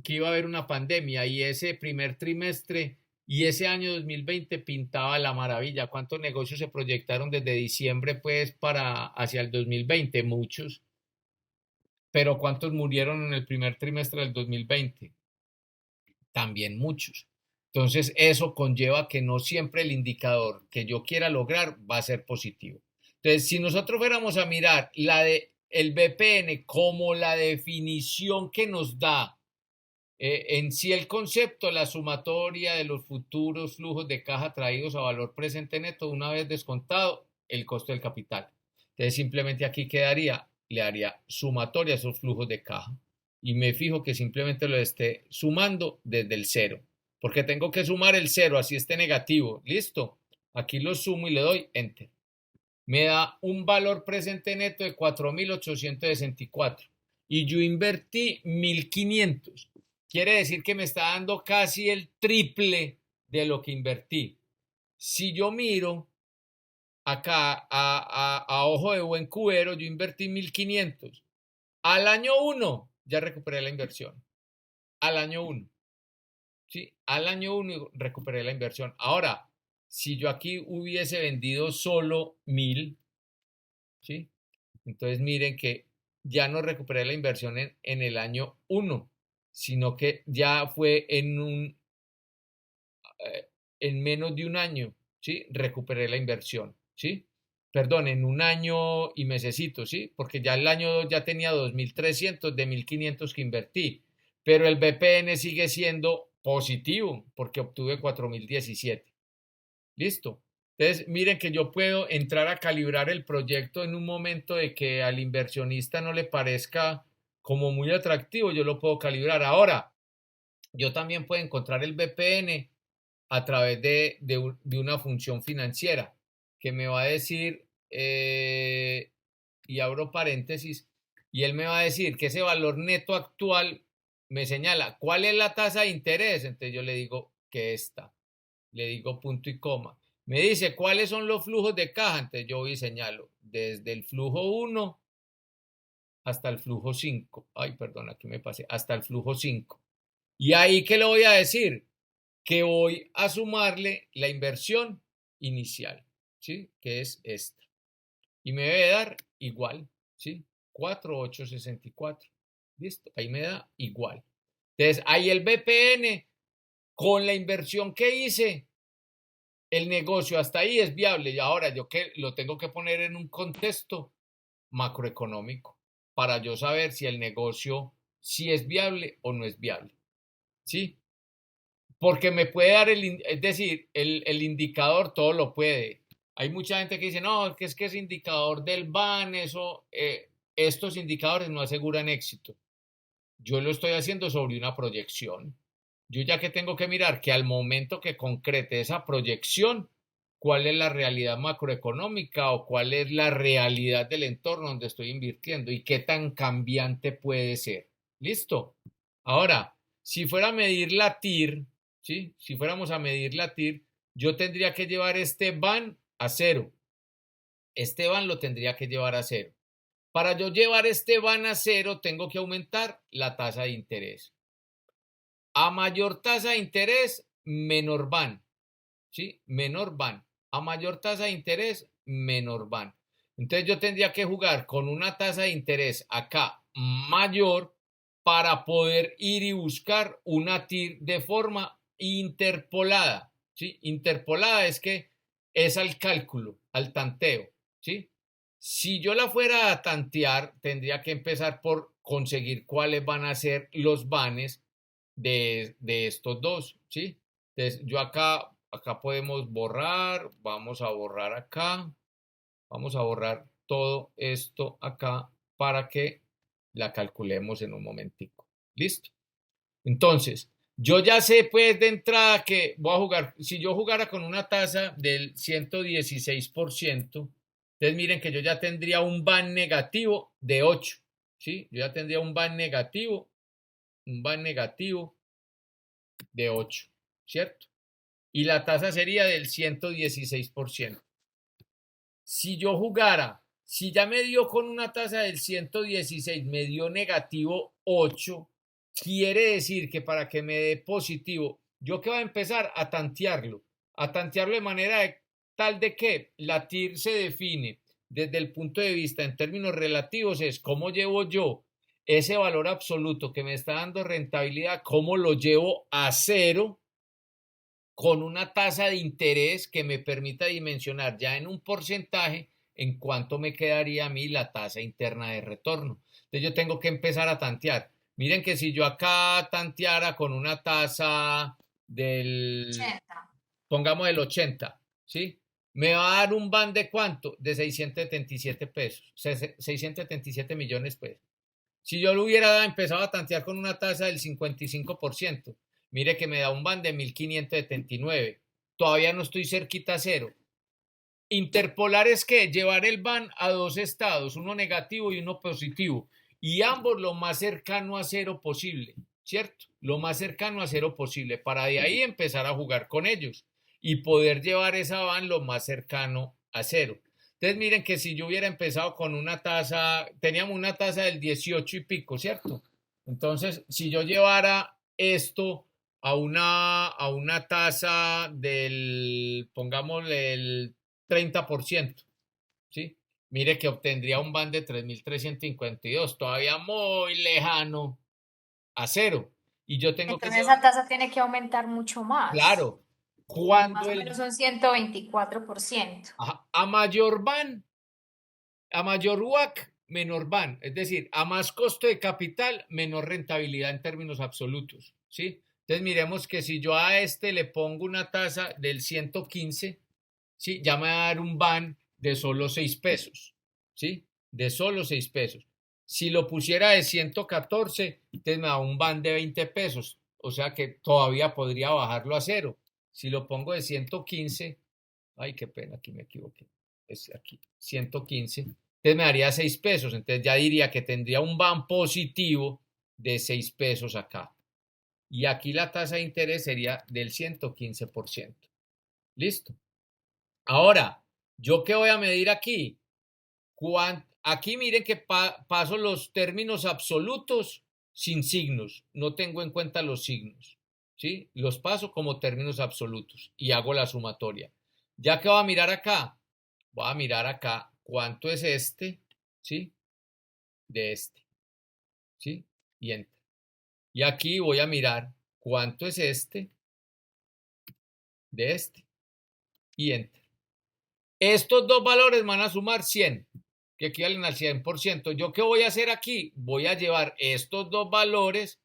iba a haber una pandemia y ese primer trimestre y ese año 2020 pintaba la maravilla? ¿Cuántos negocios se proyectaron desde diciembre pues para hacia el 2020? Muchos. Pero ¿cuántos murieron en el primer trimestre del 2020? También muchos. Entonces eso conlleva que no siempre el indicador que yo quiera lograr va a ser positivo. Entonces, si nosotros fuéramos a mirar el BPN como la definición que nos da en sí el concepto, la sumatoria de los futuros flujos de caja traídos a valor presente neto una vez descontado el costo del capital. Entonces simplemente aquí le daría sumatoria a esos flujos de caja y me fijo que simplemente lo esté sumando desde el 0, porque tengo que sumar el 0 así esté negativo. Listo, aquí lo sumo y le doy enter. Me da un valor presente neto de 4.864 y yo invertí 1.500. Quiere decir que me está dando casi el triple de lo que invertí. Si yo miro acá a ojo de buen cubero, yo invertí 1.500. Al año 1 ya recuperé la inversión. Al año 1. ¿Sí? Al año 1 recuperé la inversión. Ahora, si yo aquí hubiese vendido solo 1.000, ¿sí? Entonces miren que ya no recuperé la inversión en el año 1, sino que ya fue en menos de un año, ¿sí? Recuperé la inversión, ¿sí? Perdón, en un año y mesecito, ¿sí? Porque ya el año 2 ya tenía 2.300 de 1.500 que invertí, pero el BPN sigue siendo positivo porque obtuve 4.017. ¿Listo? Entonces, miren que yo puedo entrar a calibrar el proyecto en un momento de que al inversionista no le parezca como muy atractivo, yo lo puedo calibrar. Ahora, yo también puedo encontrar el BPN a través de una función financiera que me va a decir, y abro paréntesis, y él me va a decir que ese valor neto actual me señala cuál es la tasa de interés. Entonces yo le digo que esta. Le digo punto y coma. Me dice cuáles son los flujos de caja. Entonces yo voy y señalo desde el flujo 1 hasta el flujo 5. Ay, perdón, aquí me pasé. Hasta el flujo 5. Y ahí, ¿qué le voy a decir? Que voy a sumarle la inversión inicial, ¿sí? Que es esta. Y me debe dar igual, ¿sí? 4.864. ¿Listo? Ahí me da igual. Entonces, ahí el BPN con la inversión que hice, el negocio hasta ahí es viable. Y ahora yo que lo tengo que poner en un contexto macroeconómico para yo saber si el negocio sí es viable o no es viable. ¿Sí? Porque me puede dar es decir, el indicador todo lo puede. Hay mucha gente que dice, no, que es indicador del BAN, eso, estos indicadores no aseguran éxito. Yo lo estoy haciendo sobre una proyección. yo ya que tengo que mirar que al momento que concrete esa proyección, cuál es la realidad macroeconómica o cuál es la realidad del entorno donde estoy invirtiendo y qué tan cambiante puede ser. ¿Listo? Ahora, si fuera a medir la TIR, ¿sí? Si fuéramos a medir la TIR, yo tendría que llevar este van a cero. Este van lo tendría que llevar a cero. Para yo llevar este van a cero, tengo que aumentar la tasa de interés. A mayor tasa de interés, menor van. ¿Sí? Menor van. A mayor tasa de interés, menor van. Entonces yo tendría que jugar con una tasa de interés acá mayor para poder ir y buscar una TIR de forma interpolada. ¿Sí? Interpolada es que es al cálculo, al tanteo. ¿Sí? Si yo la fuera a tantear, tendría que empezar por conseguir cuáles van a ser los vanes de estos dos. ¿Sí? Entonces yo acá podemos borrar, vamos a borrar acá, vamos a borrar todo esto acá para que la calculemos en un momentico. ¿Listo? Entonces, yo ya sé pues de entrada que voy a jugar, si yo jugara con una tasa del 116%, entonces miren que yo ya tendría un van negativo de 8, ¿sí? Yo ya tendría un van negativo de 8, ¿cierto? Y la tasa sería del 116%. Si yo jugara, si ya me dio con una tasa del 116, me dio negativo 8, quiere decir que para que me dé positivo, yo que voy a empezar a tantearlo de manera tal de que la TIR se define desde el punto de vista en términos relativos, es cómo llevo yo ese valor absoluto que me está dando rentabilidad, cómo lo llevo a cero con una tasa de interés que me permita dimensionar ya en un porcentaje en cuánto me quedaría a mí la tasa interna de retorno. Entonces yo tengo que empezar a tantear. Miren que si yo acá tanteara con una tasa del, 80. pongamos el 80, ¿sí? Me va a dar un van de cuánto? De 677 pesos, 677 millones pesos. Si yo lo hubiera empezado a tantear con una tasa del 55%, mire que me da un van de 1579. Todavía no estoy cerquita a cero. Interpolar es que llevar el van a dos estados, uno negativo y uno positivo, y ambos lo más cercano a cero posible, ¿cierto? Lo más cercano a cero posible, para de ahí empezar a jugar con ellos y poder llevar esa van lo más cercano a cero. Entonces miren que si yo hubiera empezado con una tasa, teníamos una tasa del 18 y pico, ¿cierto? Entonces, si yo llevara esto a una tasa del, pongámosle el 30%, ¿sí? Mire que obtendría un van de 3.352, todavía muy lejano a cero. Y yo tengo que Entonces llevar, esa tasa tiene que aumentar mucho más. claro, cuando Más o menos un 124%. a mayor van, a mayor WAC, menor van, es decir, a más costo de capital, menor rentabilidad en términos absolutos, ¿sí? Entonces miremos que si yo a este le pongo una tasa del 115, ¿sí? Ya me va a dar un van de solo 6 pesos, ¿sí? De solo 6 pesos. Si lo pusiera de 114, entonces me da un van de 20 pesos, o sea que todavía podría bajarlo a cero. Si lo pongo de 115, ay, qué pena, aquí me equivoqué, es aquí, 115, entonces me daría 6 pesos, entonces ya diría que tendría un van positivo de 6 pesos acá. Y aquí la tasa de interés sería del 115%. ¿Listo? Ahora, ¿yo qué voy a medir aquí? Aquí miren que paso los términos absolutos sin signos, no tengo en cuenta los signos, ¿sí? Los paso como términos absolutos y hago la sumatoria. Ya que voy a mirar acá cuánto es este, ¿sí? De este, ¿sí? Y enter. Y aquí voy a mirar cuánto es este de este y enter. Estos dos valores van a sumar 100, que equivalen al 100%. ¿Yo qué voy a hacer aquí? Voy a llevar estos dos valores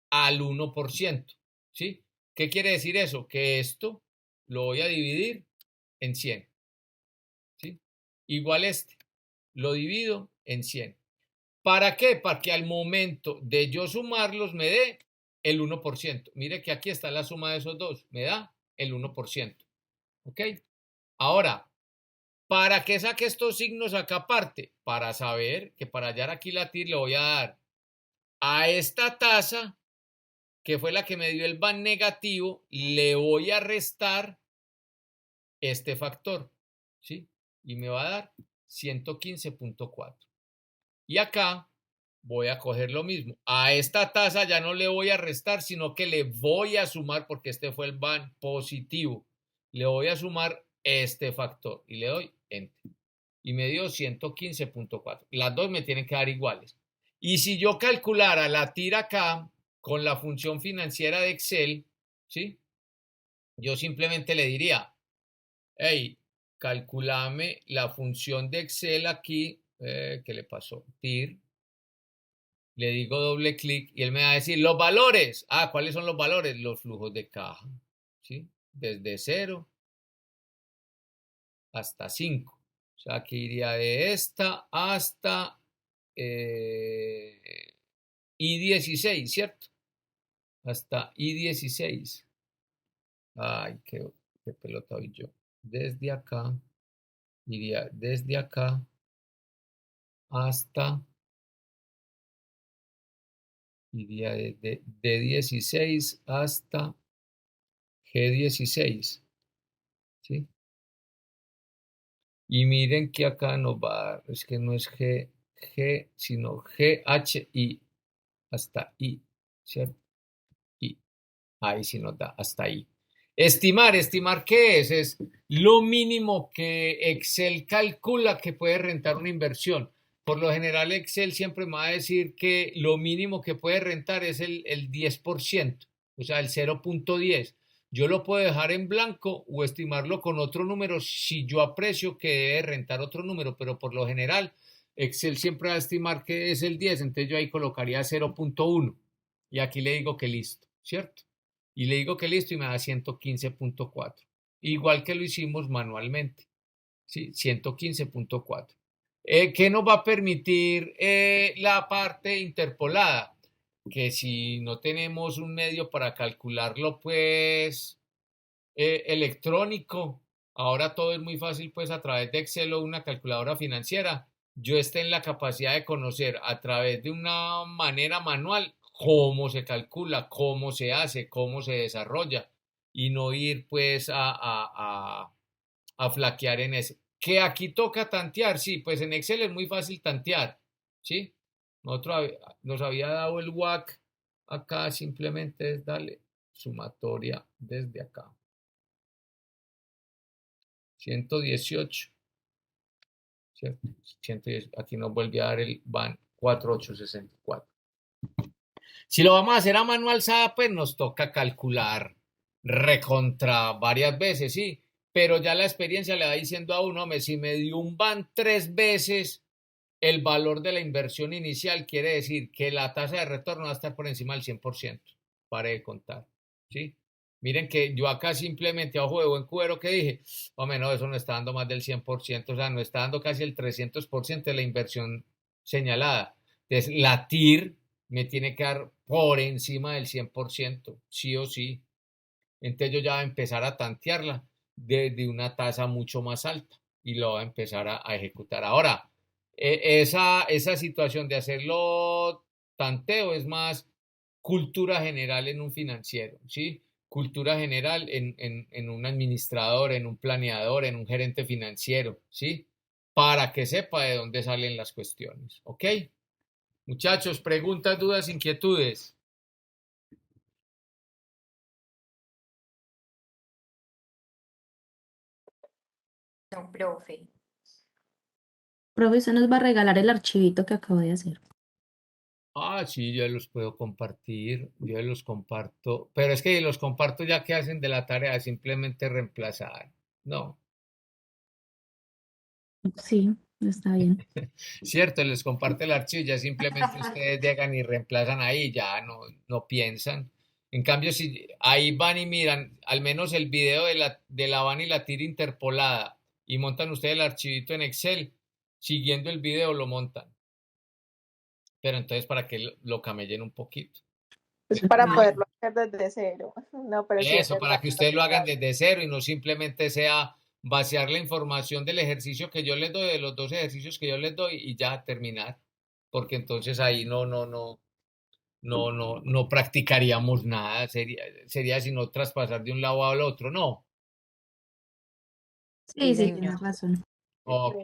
al 1%, ¿sí? ¿Qué quiere decir eso? Que esto lo voy a dividir en 100, ¿sí? Igual este, lo divido en 100. ¿Para qué? Para que al momento de yo sumarlos me dé el 1%. Mire que aquí está la suma de esos dos, me da el 1%. ¿Ok? Ahora, ¿para qué saque estos signos acá aparte? Para saber que para hallar aquí la TIR le voy a dar a esta tasa, que fue la que me dio el BAN negativo, le voy a restar este factor, ¿sí? Y me va a dar 115.4. Y acá voy a coger lo mismo. A esta tasa ya no le voy a restar, sino que le voy a sumar, porque este fue el BAN positivo. Le voy a sumar este factor y le doy Enter. Y me dio 115.4. Las dos me tienen que dar iguales. Y si yo calculara la TIR acá con la función financiera de Excel, ¿sí? Yo simplemente le diría, hey, calculame la función de Excel aquí, ¿qué le pasó? TIR. Le digo doble clic y él me va a decir los valores. Ah, ¿cuáles son los valores? Los flujos de caja, ¿sí? Desde 0 hasta 5. O sea, aquí iría de esta hasta I16, ¿cierto? Hasta I16. Ay, qué pelota hoy yo. Desde acá, iría desde acá hasta, iría de 16 hasta G16, ¿sí? Y miren que acá nos va a dar, es que no es G, sino GHI, hasta I, ¿cierto? I, ahí sí nos da, hasta ahí. Estimar, ¿qué es? Es lo mínimo que Excel calcula que puede rentar una inversión. Por lo general, Excel siempre me va a decir que lo mínimo que puede rentar es el 10%, o sea, el 0.10. Yo lo puedo dejar en blanco o estimarlo con otro número si yo aprecio que debe rentar otro número, pero por lo general, Excel siempre va a estimar que es el 10, entonces yo ahí colocaría 0.1 y aquí le digo que listo, ¿cierto? Y le digo que listo y me da 115.4. Igual que lo hicimos manualmente. ¿Sí? 115.4. ¿Qué nos va a permitir la parte interpolada? Que si no tenemos un medio para calcularlo, pues electrónico, ahora todo es muy fácil, pues a través de Excel o una calculadora financiera, yo esté en la capacidad de conocer a través de una manera manual cómo se calcula, cómo se hace, cómo se desarrolla y no ir pues a flaquear en ese. Que aquí toca tantear, sí, pues en Excel es muy fácil tantear, ¿sí? Nos había dado el WAC acá, simplemente es darle sumatoria desde acá. 118, ¿cierto? 110, aquí nos vuelve a dar el BAN 4864. Si lo vamos a hacer a manual SAA, pues nos toca calcular recontra varias veces, sí, pero ya la experiencia le va diciendo a uno, hombre, si me dio un BAN 3 veces el valor de la inversión inicial, quiere decir que la tasa de retorno va a estar por encima del 100%. Pare de contar, ¿sí? Miren que yo acá simplemente a ojo de buen cuero que dije, hombre, no, eso no está dando más del 100%, o sea, no está dando casi el 300% de la inversión señalada. Entonces, la TIR me tiene que dar por encima del 100%, sí o sí. Entonces yo ya voy a empezar a tantearla desde una tasa mucho más alta y lo voy a empezar a ejecutar. Ahora, esa situación de hacerlo tanteo es más cultura general en un financiero, ¿sí? Cultura general en un administrador, en un planeador, en un gerente financiero, ¿sí? Para que sepa de dónde salen las cuestiones, ¿ok? Muchachos, preguntas, dudas, inquietudes. No, profe. Profe, usted nos va a regalar el archivito que acabo de hacer. Ah, sí, yo los puedo compartir, yo los comparto, pero es que los comparto ya que hacen de la tarea simplemente reemplazar. No, Sí, está bien. cierto, les comparte el archivo y ya simplemente ustedes llegan y reemplazan ahí, ya no piensan. En cambio, si ahí van y miran al menos el video de la van y la tira interpolada y montan ustedes el archivito en Excel, siguiendo el video lo montan. Pero entonces para que lo camellen un poquito. Es para No, poderlo hacer desde cero. No, pero sí es eso, para verdad. que ustedes lo hagan desde cero y no simplemente sea vaciar la información del ejercicio que yo les doy, de los 2 ejercicios que yo les doy y ya terminar. Porque entonces ahí no practicaríamos nada. Sería sino traspasar de un lado al otro, ¿no? Sí, sí, Señor. tienes razón. Ok.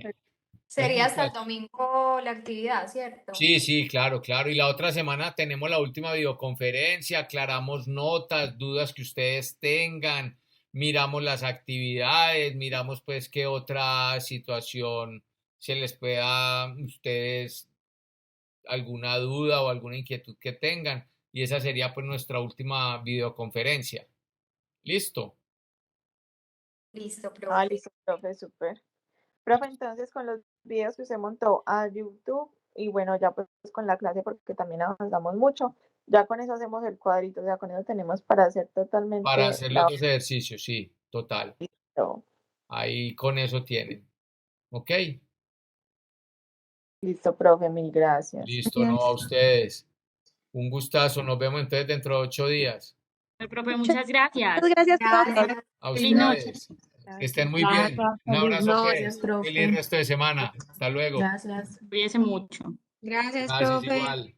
Sería hasta el Muchachos. domingo la actividad, ¿cierto? Sí, sí, claro, claro. Y la otra semana tenemos la última videoconferencia, aclaramos notas, dudas que ustedes tengan, miramos las actividades, miramos pues qué otra situación se les pueda a ustedes alguna duda o alguna inquietud que tengan. Y esa sería pues nuestra última videoconferencia. ¿Listo? Listo, Ah, profe. listo, profe, súper. Profe, entonces con los videos que usted montó a YouTube y bueno, ya pues con la clase porque también avanzamos mucho, ya con eso hacemos el cuadrito, o sea, con eso tenemos para hacer Para totalmente hacer los 2 ejercicios, sí, total. Listo, Ahí con eso tienen. ¿Ok? listo, profe, mil gracias. Listo, no a ustedes. Un gustazo. Nos vemos entonces dentro de 8 días. Profe, muchas gracias. Muchas gracias, profe. Gracias. A Feliz noche. ustedes. Que estén muy Gracias, bien. Un feliz abrazo, noche. Gracias, pues. profe. Feliz resto de semana. Hasta luego. Gracias. Cuídese mucho. Gracias, Gracias, profe. igual.